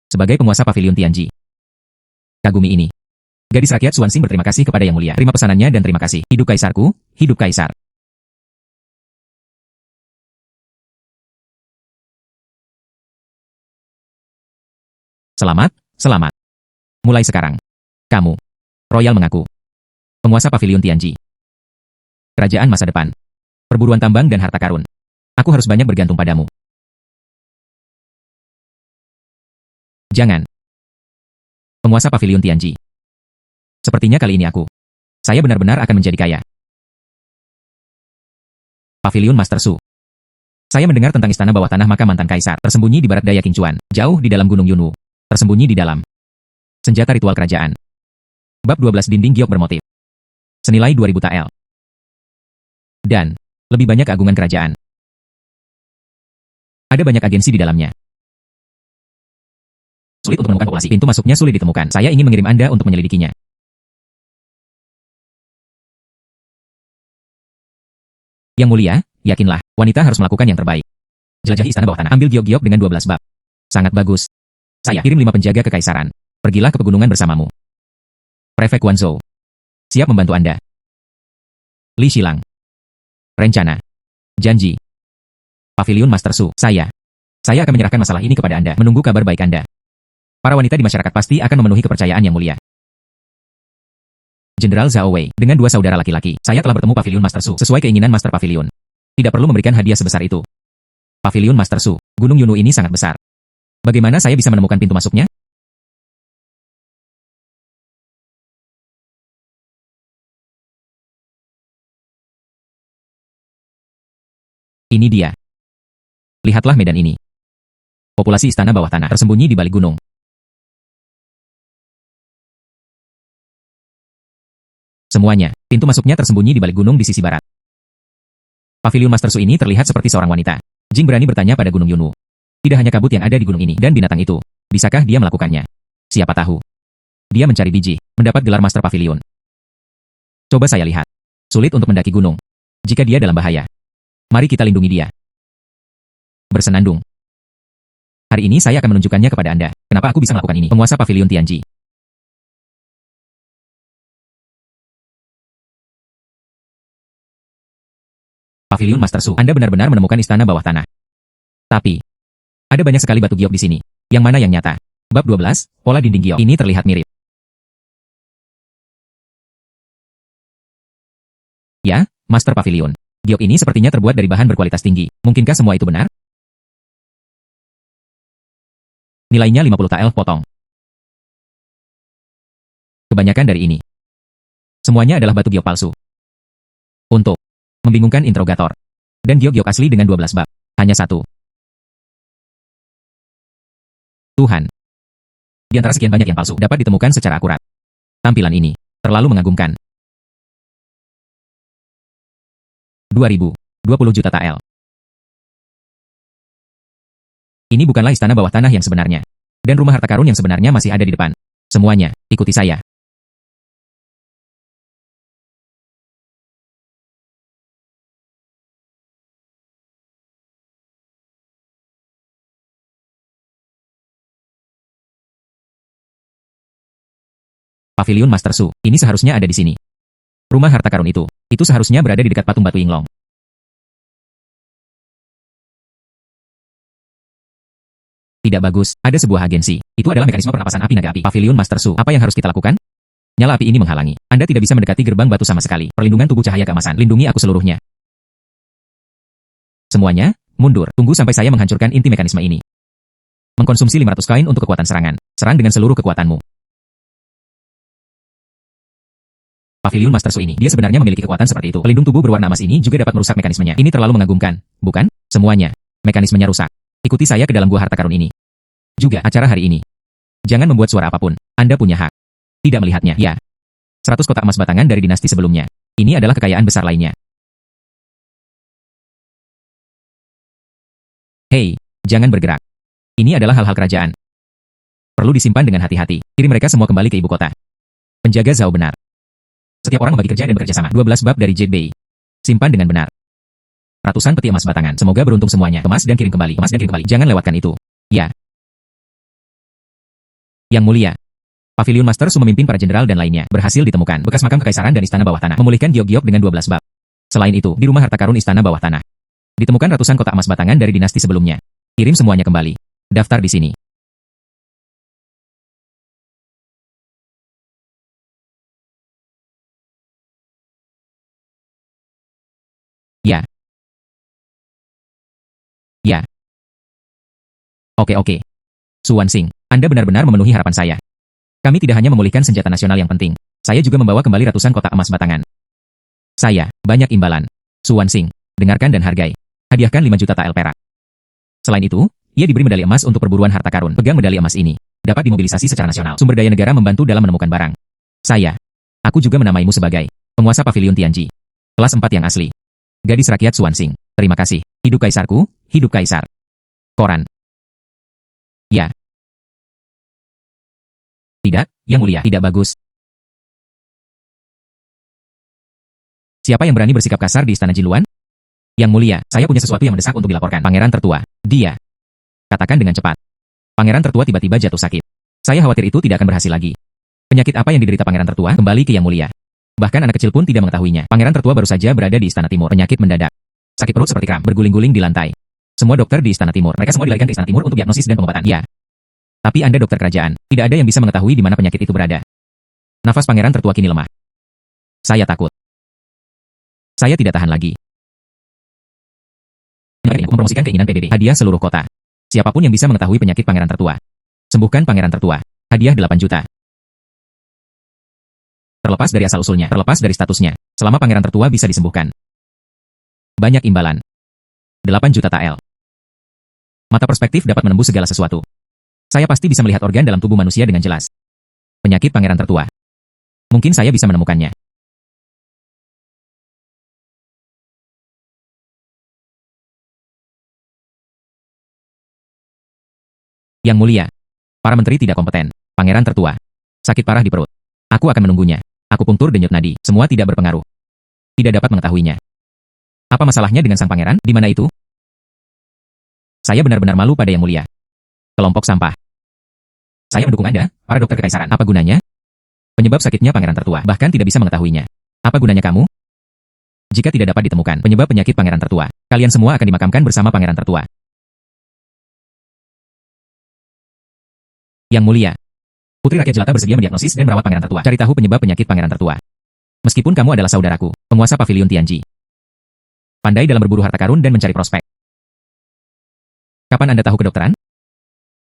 Sebagai penguasa pavilion Tianji. Kagumi ini. Gadis rakyat Suwansing berterima kasih kepada Yang Mulia. Terima pesanannya dan terima kasih. Hidup kaisarku, hidup kaisar. Selamat, selamat. Mulai sekarang. Kamu. Royal mengaku. Penguasa pavilion Tianji. Kerajaan masa depan. Perburuan tambang dan harta karun. Aku harus banyak bergantung padamu. Jangan. Penguasa pavilion Tianji. Sepertinya kali ini aku. Saya benar-benar akan menjadi kaya. Pavilion Master Su. Saya mendengar tentang istana bawah tanah makam mantan kaisar, tersembunyi di barat daya Qingchuan, jauh di dalam Gunung Yunwu. Tersembunyi di dalam. Senjata ritual kerajaan. Bab 12 dinding giok bermotif. Senilai 2.000 tael. Dan, lebih banyak keagungan kerajaan. Ada banyak agensi di dalamnya. Sulit untuk menemukan populasi. Pintu masuknya sulit ditemukan. Saya ingin mengirim Anda untuk menyelidikinya. Yang Mulia, yakinlah, wanita harus melakukan yang terbaik. Jelajahi istana bawah tanah. Ambil giok-giok dengan 12 bab. Sangat bagus. Saya kirim 5 penjaga kekaisaran. Pergilah ke pegunungan bersamamu. Prefek Guangzhou. Siap membantu Anda. Li Xilang. Rencana. Janji. Pavilion Master Su. Saya akan menyerahkan masalah ini kepada Anda. Menunggu kabar baik Anda. Para wanita di masyarakat pasti akan memenuhi kepercayaan Yang Mulia. Jenderal Zhao Wei. Dengan 2 saudara laki-laki. Saya telah bertemu Pavilion Master Su. Sesuai keinginan Master Pavilion. Tidak perlu memberikan hadiah sebesar itu. Pavilion Master Su. Gunung Yunwu ini sangat besar. Bagaimana saya bisa menemukan pintu masuknya? Ini dia. Lihatlah medan ini. Populasi istana bawah tanah tersembunyi di balik gunung. Semuanya, pintu masuknya tersembunyi di balik gunung di sisi barat. Pavilion Master Su ini terlihat seperti seorang wanita. Jing berani bertanya pada Gunung Yunwu. Tidak hanya kabut yang ada di gunung ini dan binatang itu. Bisakah dia melakukannya? Siapa tahu. Dia mencari biji, mendapat gelar Master Pavilion. Coba saya lihat. Sulit untuk mendaki gunung. Jika dia dalam bahaya, mari kita lindungi dia. Bersenandung. Hari ini saya akan menunjukkannya kepada Anda. Kenapa aku bisa melakukan ini? Penguasa Pavilion Tianji. Pavilion Master Su. Anda benar-benar menemukan istana bawah tanah. Tapi, ada banyak sekali batu giok di sini. Yang mana yang nyata? Bab 12, pola dinding giok. Ini terlihat mirip. Ya, Master Pavilion. Giok ini sepertinya terbuat dari bahan berkualitas tinggi. Mungkinkah semua itu benar? Nilainya 50 tael potong. Kebanyakan dari ini. Semuanya adalah batu giok palsu. Untuk membingungkan interrogator. Dan giok-giok asli dengan 12 bab. Hanya satu. Tuhan. Di antara sekian banyak yang palsu, dapat ditemukan secara akurat. Tampilan ini terlalu mengagumkan. 2020 juta tael. Ini bukanlah istana bawah tanah yang sebenarnya. Dan rumah harta karun yang sebenarnya masih ada di depan. Semuanya, ikuti saya. Pavilion Master Su, ini seharusnya ada di sini. Rumah harta karun itu seharusnya berada di dekat patung batu Yinglong. Tidak bagus, ada sebuah agensi. Itu adalah mekanisme pernapasan api naga api. Pavilion Master Su, apa yang harus kita lakukan? Nyala api ini menghalangi. Anda tidak bisa mendekati gerbang batu sama sekali. Perlindungan tubuh cahaya keemasan. Lindungi aku seluruhnya. Semuanya, mundur. Tunggu sampai saya menghancurkan inti mekanisme ini. Mengkonsumsi 500 koin untuk kekuatan serangan. Serang dengan seluruh kekuatanmu. Pavilion Master Su ini, dia sebenarnya memiliki kekuatan seperti itu. Pelindung tubuh berwarna emas ini juga dapat merusak mekanismenya. Ini terlalu mengagumkan, bukan? Semuanya, mekanismenya rusak. Ikuti saya ke dalam gua harta karun ini. Juga acara hari ini. Jangan membuat suara apapun. Anda punya hak. Tidak melihatnya, ya. 100 kotak emas batangan dari dinasti sebelumnya. Ini adalah kekayaan besar lainnya. Hei, jangan bergerak. Ini adalah hal-hal kerajaan. Perlu disimpan dengan hati-hati. Kirim mereka semua kembali ke ibu kota. Penjaga Zhao benar. Setiap orang membagi kerja dan bekerja sama. 12 bab dari Jade Bei. Simpan dengan benar. Ratusan peti emas batangan. Semoga beruntung semuanya. Kemas dan kirim kembali. Kemas dan kirim kembali. Jangan lewatkan itu. Ya. Yang mulia. Pavilion Master Su memimpin para jenderal dan lainnya. Berhasil ditemukan. Bekas makam kekaisaran dan istana bawah tanah. Memulihkan giok-giok dengan 12 bab. Selain itu, di rumah harta karun istana bawah tanah. Ditemukan ratusan kotak emas batangan dari dinasti sebelumnya. Kirim semuanya kembali. Daftar di sini. Ya. Ya. Oke. Su Wanxing, Anda benar-benar memenuhi harapan saya. Kami tidak hanya memulihkan senjata nasional yang penting. Saya juga membawa kembali ratusan kotak emas batangan. Saya, banyak imbalan. Su Wanxing, dengarkan dan hargai. Hadiahkan 5 juta tael perak. Selain itu, ia diberi medali emas untuk perburuan harta karun. Pegang medali emas ini. Dapat dimobilisasi secara nasional. Sumber daya negara membantu dalam menemukan barang. Aku juga menamaimu sebagai penguasa Pavilion Tianji. Kelas 4 yang asli. Gadis rakyat Su Wanxing. Terima kasih. Hidup kaisarku, hidup kaisar. Koran. Ya. Tidak, yang mulia. Tidak bagus. Siapa yang berani bersikap kasar di istana Jiluan? Yang mulia, saya punya sesuatu yang mendesak untuk dilaporkan. Pangeran tertua. Dia. Katakan dengan cepat. Pangeran tertua tiba-tiba jatuh sakit. Saya khawatir itu tidak akan berhasil lagi. Penyakit apa yang diderita pangeran tertua kembali ke yang mulia. Bahkan anak kecil pun tidak mengetahuinya. Pangeran tertua baru saja berada di istana timur. Penyakit mendadak. Sakit perut seperti kram, berguling-guling di lantai. Semua dokter di istana timur. Mereka semua dilarikan ke istana timur untuk diagnosis dan pengobatan. Ya. Tapi Anda dokter kerajaan. Tidak ada yang bisa mengetahui di mana penyakit itu berada. Nafas pangeran tertua kini lemah. Saya takut. Saya tidak tahan lagi. Aku mempromosikan keinginan PBB. Hadiah seluruh kota. Siapapun yang bisa mengetahui penyakit pangeran tertua. Sembuhkan pangeran tertua. Hadiah 8 juta. Terlepas dari asal-usulnya, terlepas dari statusnya. Selama pangeran tertua bisa disembuhkan. Banyak imbalan. 8 juta tael. Mata perspektif dapat menembus segala sesuatu. Saya pasti bisa melihat organ dalam tubuh manusia dengan jelas. Penyakit pangeran tertua. Mungkin saya bisa menemukannya. Yang mulia. Para menteri tidak kompeten. Pangeran tertua. Sakit parah di perut. Aku akan menunggunya. Aku pungtur denyut nadi. Semua tidak berpengaruh. Tidak dapat mengetahuinya. Apa masalahnya dengan sang pangeran? Di mana itu? Saya benar-benar malu pada yang mulia. Kelompok sampah. Saya mendukung Anda, para dokter kekaisaran. Apa gunanya? Penyebab sakitnya pangeran tertua, bahkan tidak bisa mengetahuinya. Apa gunanya kamu? Jika tidak dapat ditemukan penyebab penyakit pangeran tertua, kalian semua akan dimakamkan bersama pangeran tertua. Yang mulia, Putri Rakyat Jelata bersedia mendiagnosis dan merawat pangeran tertua. Cari tahu penyebab penyakit pangeran tertua. Meskipun kamu adalah saudaraku, penguasa Pavilion Tianji. Pandai dalam berburu harta karun dan mencari prospek. Kapan Anda tahu kedokteran?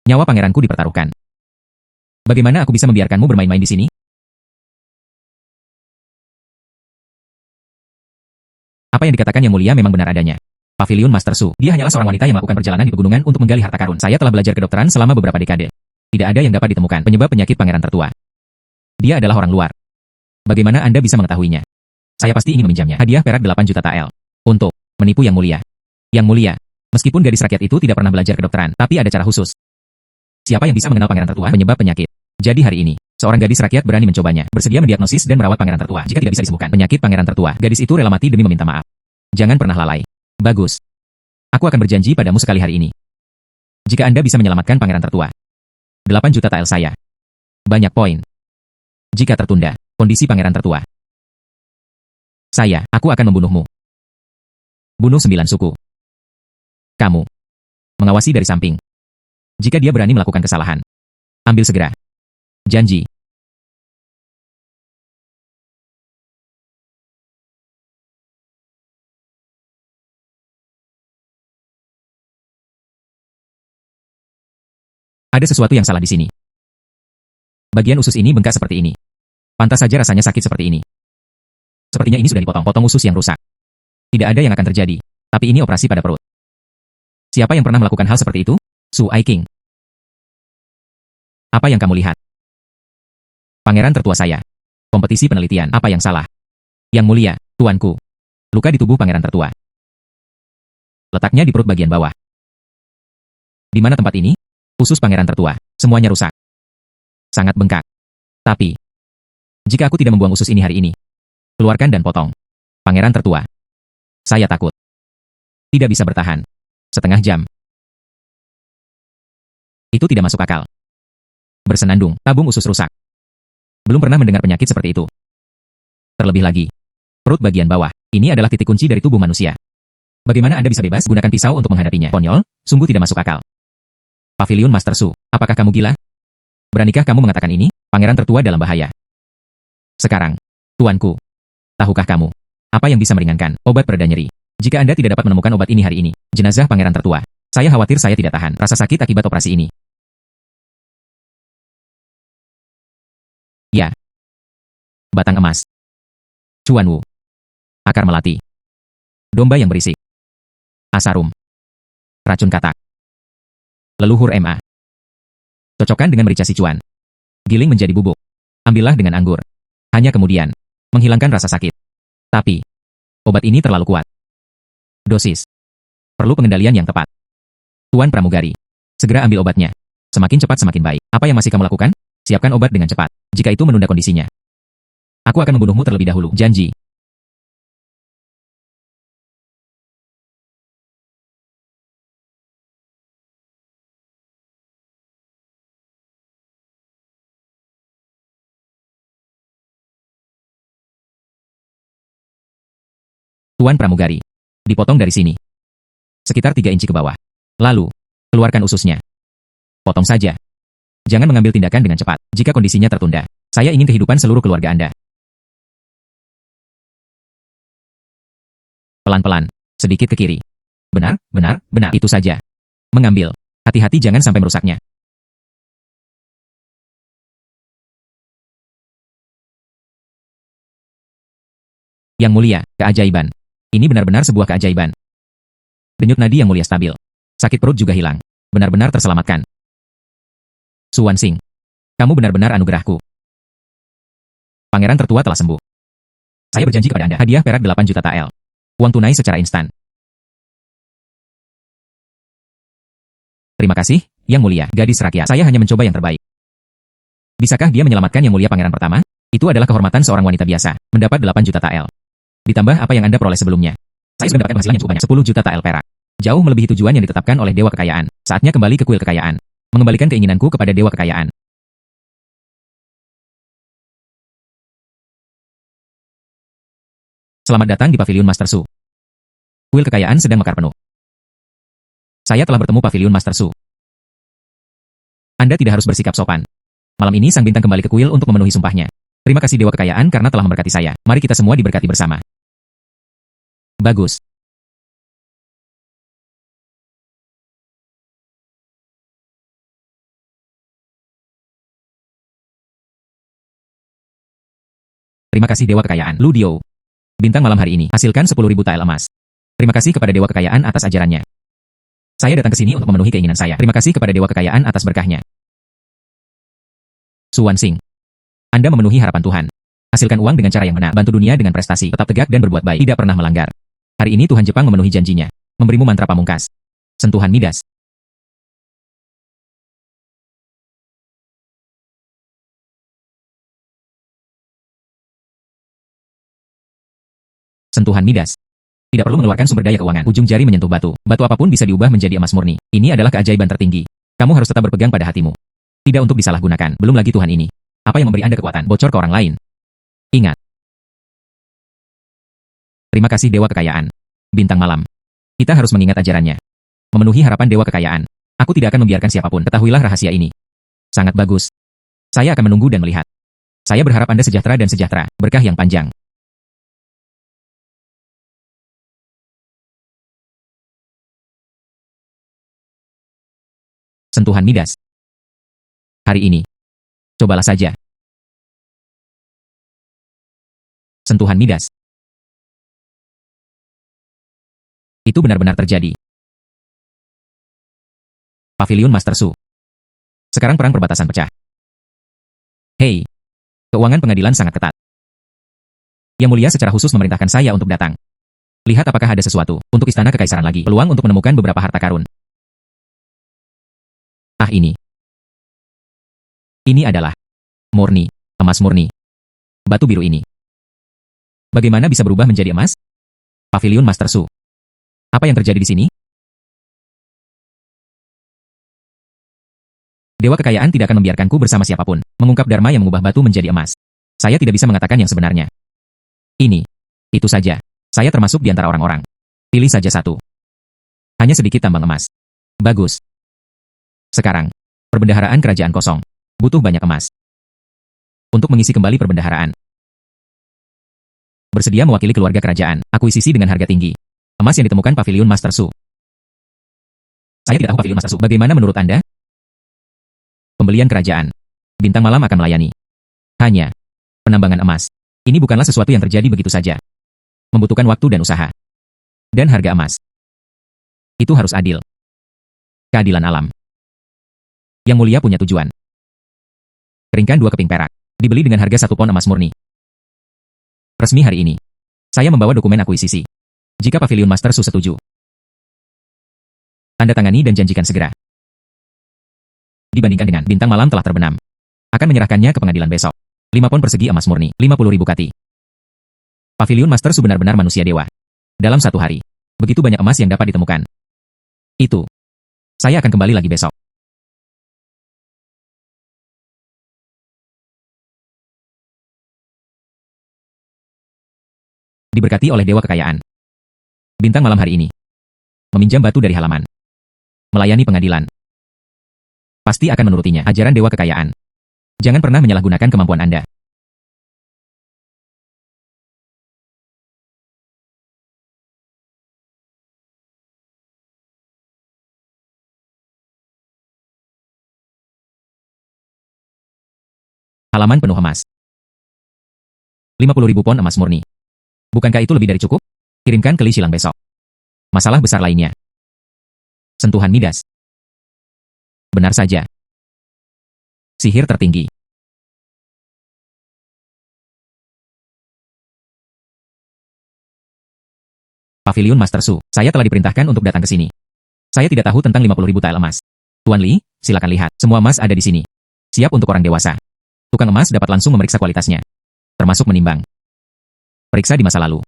Nyawa pangeranku dipertaruhkan. Bagaimana aku bisa membiarkanmu bermain-main di sini? Apa yang dikatakan Yang Mulia memang benar adanya. Pavilion Master Su, dia hanyalah seorang wanita yang melakukan perjalanan di pegunungan untuk menggali harta karun. Saya telah belajar kedokteran selama beberapa dekade. Tidak ada yang dapat ditemukan penyebab penyakit pangeran tertua. Dia adalah orang luar. Bagaimana Anda bisa mengetahuinya? Saya pasti ingin meminjamnya. Hadiah perak 8 juta tael. Untuk menipu Yang Mulia. Yang Mulia, meskipun gadis rakyat itu tidak pernah belajar kedokteran, tapi ada cara khusus. Siapa yang bisa mengenal pangeran tertua penyebab penyakit? Jadi hari ini, seorang gadis rakyat berani mencobanya, bersedia mendiagnosis dan merawat pangeran tertua. Jika tidak bisa disembuhkan penyakit pangeran tertua, gadis itu rela mati demi meminta maaf. Jangan pernah lalai. Bagus. Aku akan berjanji padamu sekali hari ini. Jika Anda bisa menyelamatkan pangeran tertua, 8 juta tael saya. Banyak poin. Jika tertunda, kondisi pangeran tertua. Aku akan membunuhmu. Bunuh 9 suku. Kamu. Mengawasi dari samping. Jika dia berani melakukan kesalahan, ambil segera. Janji. Ada sesuatu yang salah di sini. Bagian usus ini bengkak seperti ini. Pantas saja rasanya sakit seperti ini. Sepertinya ini sudah dipotong-potong usus yang rusak. Tidak ada yang akan terjadi, tapi ini operasi pada perut. Siapa yang pernah melakukan hal seperti itu? Su Aiking. Apa yang kamu lihat? Pangeran tertua saya. Kompetisi penelitian, apa yang salah? Yang Mulia, tuanku. Luka di tubuh pangeran tertua. Letaknya di perut bagian bawah. Di mana tempat ini? Usus pangeran tertua, semuanya rusak. Sangat bengkak. Tapi, jika aku tidak membuang usus ini hari ini, keluarkan dan potong. Pangeran tertua. Saya takut. Tidak bisa bertahan. Setengah jam. Itu tidak masuk akal. Bersenandung, tabung usus rusak. Belum pernah mendengar penyakit seperti itu. Terlebih lagi, perut bagian bawah. Ini adalah titik kunci dari tubuh manusia. Bagaimana Anda bisa bebas gunakan pisau untuk menghadapinya? Konyol, sungguh tidak masuk akal. Pavilion Master Su, apakah kamu gila? Beranikah kamu mengatakan ini? Pangeran tertua dalam bahaya. Sekarang, tuanku, tahukah kamu apa yang bisa meringankan obat pereda nyeri? Jika Anda tidak dapat menemukan obat ini hari ini, jenazah pangeran tertua, saya khawatir saya tidak tahan rasa sakit akibat operasi ini. Ya. Batang emas. Cuan Wu. Akar melati. Domba yang berisik. Asarum. Racun katak. Leluhur MA. Cocokkan dengan merica sicuan. Giling menjadi bubuk. Ambillah dengan anggur. Hanya kemudian, menghilangkan rasa sakit. Tapi, obat ini terlalu kuat. Dosis. Perlu pengendalian yang tepat. Tuan Pramugari, segera ambil obatnya. Semakin cepat semakin baik. Apa yang masih kamu lakukan? Siapkan obat dengan cepat. Jika itu menunda kondisinya, aku akan membunuhmu terlebih dahulu. Janji. Tuan Pramugari, dipotong dari sini. Sekitar 3 inci ke bawah. Lalu, keluarkan ususnya. Potong saja. Jangan mengambil tindakan dengan cepat. Jika kondisinya tertunda, saya ingin kehidupan seluruh keluarga Anda. Pelan-pelan, sedikit ke kiri. Benar, benar, benar. Itu saja. Mengambil. Hati-hati jangan sampai merusaknya. Yang Mulia, keajaiban. Ini benar-benar sebuah keajaiban. Denyut nadi Yang Mulia stabil. Sakit perut juga hilang. Benar-benar terselamatkan. Suwan Sing, kamu benar-benar anugerahku. Pangeran tertua telah sembuh. Saya berjanji kepada Anda hadiah perak 8 juta tael. Uang tunai secara instan. Terima kasih, Yang Mulia, gadis rakyat. Saya hanya mencoba yang terbaik. Bisakah dia menyelamatkan Yang Mulia pangeran pertama? Itu adalah kehormatan seorang wanita biasa, mendapat 8 juta tael. Ditambah apa yang Anda peroleh sebelumnya. Saya sudah mendapatkan penghasilan yang cukup banyak, 10 juta tael perak. Jauh melebihi tujuan yang ditetapkan oleh Dewa Kekayaan. Saatnya kembali ke kuil kekayaan. Mengembalikan keinginanku kepada Dewa Kekayaan. Selamat datang di Paviliun Master Su. Kuil kekayaan sedang mekar penuh. Saya telah bertemu Paviliun Master Su. Anda tidak harus bersikap sopan. Malam ini sang bintang kembali ke kuil untuk memenuhi sumpahnya. Terima kasih Dewa Kekayaan karena telah memberkati saya. Mari kita semua diberkati bersama. Bagus. Terima kasih Dewa Kekayaan. Lu Dio. Bintang malam hari ini, hasilkan 10.000 tael emas. Terima kasih kepada Dewa Kekayaan atas ajarannya. Saya datang ke sini untuk memenuhi keinginan saya. Terima kasih kepada Dewa Kekayaan atas berkahnya. Suwan Sing. Anda memenuhi harapan Tuhan. Hasilkan uang dengan cara yang benar. Bantu dunia dengan prestasi. Tetap tegak dan berbuat baik. Tidak pernah melanggar. Hari ini Tuhan Jepang memenuhi janjinya. Memberimu mantra pamungkas. Sentuhan Midas. Sentuhan Midas. Tidak perlu mengeluarkan sumber daya keuangan. Ujung jari menyentuh batu. Batu apapun bisa diubah menjadi emas murni. Ini adalah keajaiban tertinggi. Kamu harus tetap berpegang pada hatimu. Tidak untuk disalahgunakan. Belum lagi Tuhan ini. Apa yang memberi Anda kekuatan? Bocor ke orang lain. Ingat. Terima kasih Dewa Kekayaan. Bintang malam. Kita harus mengingat ajarannya. Memenuhi harapan Dewa Kekayaan. Aku tidak akan membiarkan siapapun. Ketahuilah rahasia ini. Sangat bagus. Saya akan menunggu dan melihat. Saya berharap Anda sejahtera dan sejahtera. Berkah yang panjang. Sentuhan Midas. Hari ini. Cobalah saja. Sentuhan Midas. Itu benar-benar terjadi. Paviliun Master Su. Sekarang perang perbatasan pecah. Hei. Keuangan pengadilan sangat ketat. Yang mulia secara khusus memerintahkan saya untuk datang. Lihat apakah ada sesuatu untuk istana kekaisaran lagi. Peluang untuk menemukan beberapa harta karun. Ah ini. Ini adalah murni, emas murni. Batu biru ini. Bagaimana bisa berubah menjadi emas? Paviliun Master Su. Apa yang terjadi di sini? Dewa Kekayaan tidak akan membiarkanku bersama siapapun mengungkap dharma yang mengubah batu menjadi emas. Saya tidak bisa mengatakan yang sebenarnya. Ini. Itu saja. Saya termasuk di antara orang-orang. Pilih saja satu. Hanya sedikit tambang emas. Bagus. Sekarang, perbendaharaan kerajaan kosong. Butuh banyak emas. Untuk mengisi kembali perbendaharaan. Bersedia mewakili keluarga kerajaan. Akuisisi dengan harga tinggi. Emas yang ditemukan Paviliun Master Su. Saya tidak tahu Paviliun Master Su. Bagaimana menurut Anda? Pembelian kerajaan. Bintang malam akan melayani. Hanya. Penambangan emas. Ini bukanlah sesuatu yang terjadi begitu saja. Membutuhkan waktu dan usaha. Dan harga emas. Itu harus adil. Keadilan alam. Yang mulia punya tujuan. Keringkan 2 keping perak. Dibeli dengan harga 1 pon emas murni. Resmi hari ini. Saya membawa dokumen akuisisi. Jika Paviliun Master Su setuju. Tanda tangani dan janjikan segera. Dibandingkan dengan bintang malam telah terbenam. Akan menyerahkannya ke pengadilan besok. 5 pon persegi emas murni. 50.000 kati. Paviliun Master Su benar-benar manusia dewa. Dalam 1 hari. Begitu banyak emas yang dapat ditemukan. Itu. Saya akan kembali lagi besok. Diberkati oleh Dewa Kekayaan. Bintang malam hari ini. Meminjam batu dari halaman. Melayani pengadilan. Pasti akan menurutinya. Ajaran Dewa Kekayaan. Jangan pernah menyalahgunakan kemampuan Anda. Halaman penuh emas. 50.000 pon emas murni. Bukankah itu lebih dari cukup? Kirimkan ke Li Xilang besok. Masalah besar lainnya. Sentuhan Midas. Benar saja. Sihir tertinggi. Paviliun Master Su. Saya telah diperintahkan untuk datang ke sini. Saya tidak tahu tentang 50.000 tael emas. Tuan Li, silakan lihat. Semua emas ada di sini. Siap untuk orang dewasa. Tukang emas dapat langsung memeriksa kualitasnya. Termasuk menimbang. Periksa di masa lalu.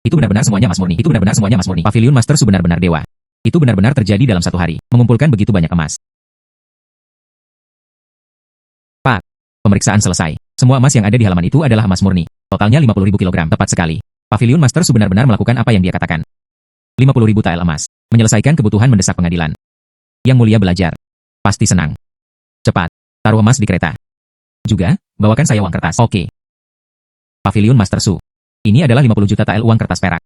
Itu benar-benar semuanya Mas Murni. Itu benar-benar semuanya Mas Murni. Pavilion Master Su benar-benar dewa. Itu benar-benar terjadi dalam satu hari. Mengumpulkan begitu banyak emas. Pak. Pemeriksaan selesai. Semua emas yang ada di halaman itu adalah emas murni. Totalnya 50.000 kilogram. Tepat sekali. Pavilion Master Su benar-benar melakukan apa yang dia katakan. 50.000 tael emas. Menyelesaikan kebutuhan mendesak pengadilan. Yang mulia belajar. Pasti senang. Cepat. Taruh emas di kereta. Juga, bawakan saya uang kertas. Oke. Pavilion Master Su. Ini adalah 50 juta tael uang kertas perak.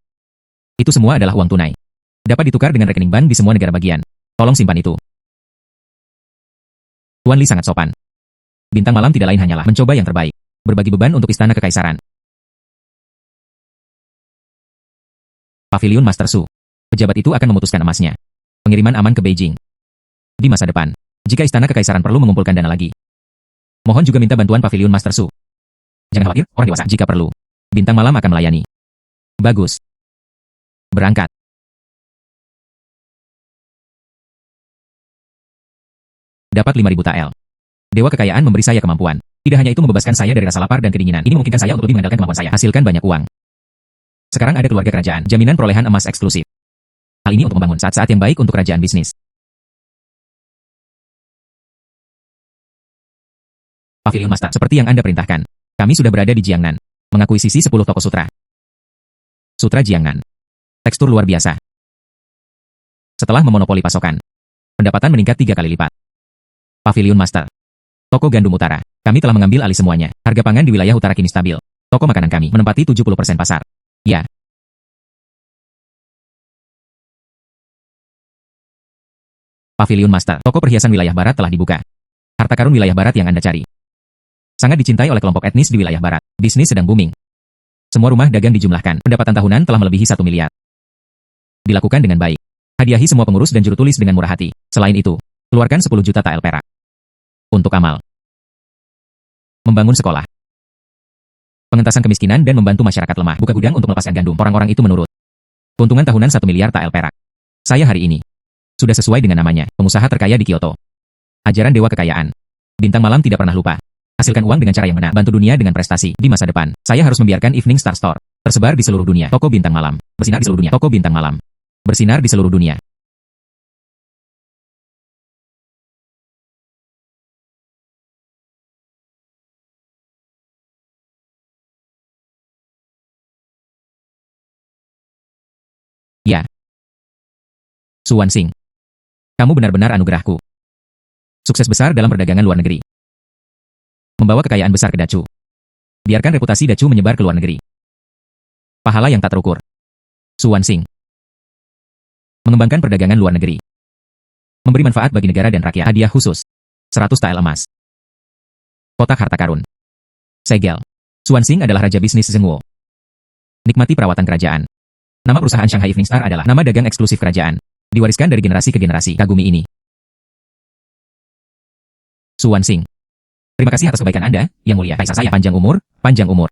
Itu semua adalah uang tunai. Dapat ditukar dengan rekening bank di semua negara bagian. Tolong simpan itu. Tuan Li sangat sopan. Bintang malam tidak lain hanyalah mencoba yang terbaik. Berbagi beban untuk istana kekaisaran. Pavilion Master Su. Pejabat itu akan memutuskan emasnya. Pengiriman aman ke Beijing. Di masa depan, jika istana kekaisaran perlu mengumpulkan dana lagi. Mohon juga minta bantuan Pavilion Master Su. Jangan khawatir, orang dewasa. Jika perlu, bintang malam akan melayani. Bagus. Berangkat. Dapat 5.000 tael. Dewa kekayaan memberi saya kemampuan. Tidak hanya itu membebaskan saya dari rasa lapar dan kedinginan. Ini memungkinkan saya untuk lebih mengandalkan kemampuan saya. Hasilkan banyak uang. Sekarang ada keluarga kerajaan. Jaminan perolehan emas eksklusif. Hal ini untuk membangun saat-saat yang baik untuk kerajaan bisnis. Pavilion Master, seperti yang Anda perintahkan. Kami sudah berada di Jiangnan. Mengakuisisi 10 toko sutra. Sutra Jiangnan. Tekstur luar biasa. Setelah memonopoli pasokan, pendapatan meningkat 3 kali lipat. Pavilion Master. Toko gandum utara. Kami telah mengambil alih semuanya. Harga pangan di wilayah utara kini stabil. Toko makanan kami menempati 70% pasar. Ya. Pavilion Master. Toko perhiasan wilayah barat telah dibuka. Harta karun wilayah barat yang Anda cari. Sangat dicintai oleh kelompok etnis di wilayah barat. Bisnis sedang booming. Semua rumah dagang dijumlahkan. Pendapatan tahunan telah melebihi 1 miliar. Dilakukan dengan baik. Hadiahi semua pengurus dan juru tulis dengan murah hati. Selain itu, keluarkan 10 juta tael perak. Untuk amal. Membangun sekolah. Pengentasan kemiskinan dan membantu masyarakat lemah. Buka gudang untuk melepaskan gandum. Orang-orang itu menurut. Keuntungan tahunan 1 miliar tael perak. Saya hari ini. Sudah sesuai dengan namanya. Pengusaha terkaya di Kyoto. Ajaran dewa kekayaan. Bintang malam tidak pernah lupa. Hasilkan uang dengan cara yang benar. Bantu dunia dengan prestasi. Di masa depan, saya harus membiarkan Evening Star Store tersebar di seluruh dunia. Toko bintang malam. Bersinar di seluruh dunia. Toko bintang malam. Bersinar di seluruh dunia. Ya. Su Wanxing. Kamu benar-benar anugerahku. Sukses besar dalam perdagangan luar negeri. Membawa kekayaan besar ke Dacu. Biarkan reputasi Dacu menyebar ke luar negeri. Pahala yang tak terukur. Su Wanxing. Mengembangkan perdagangan luar negeri. Memberi manfaat bagi negara dan rakyat. Hadiah khusus. 100 tael emas. Kotak harta karun. Segel. Su Wanxing adalah raja bisnis Zhengguo. Nikmati perawatan kerajaan. Nama perusahaan Shanghai Evening Star adalah nama dagang eksklusif kerajaan. Diwariskan dari generasi ke generasi. Kagumi ini. Su Wanxing. Terima kasih atas kebaikan Anda, Yang Mulia. Kaisar saya panjang umur, panjang umur.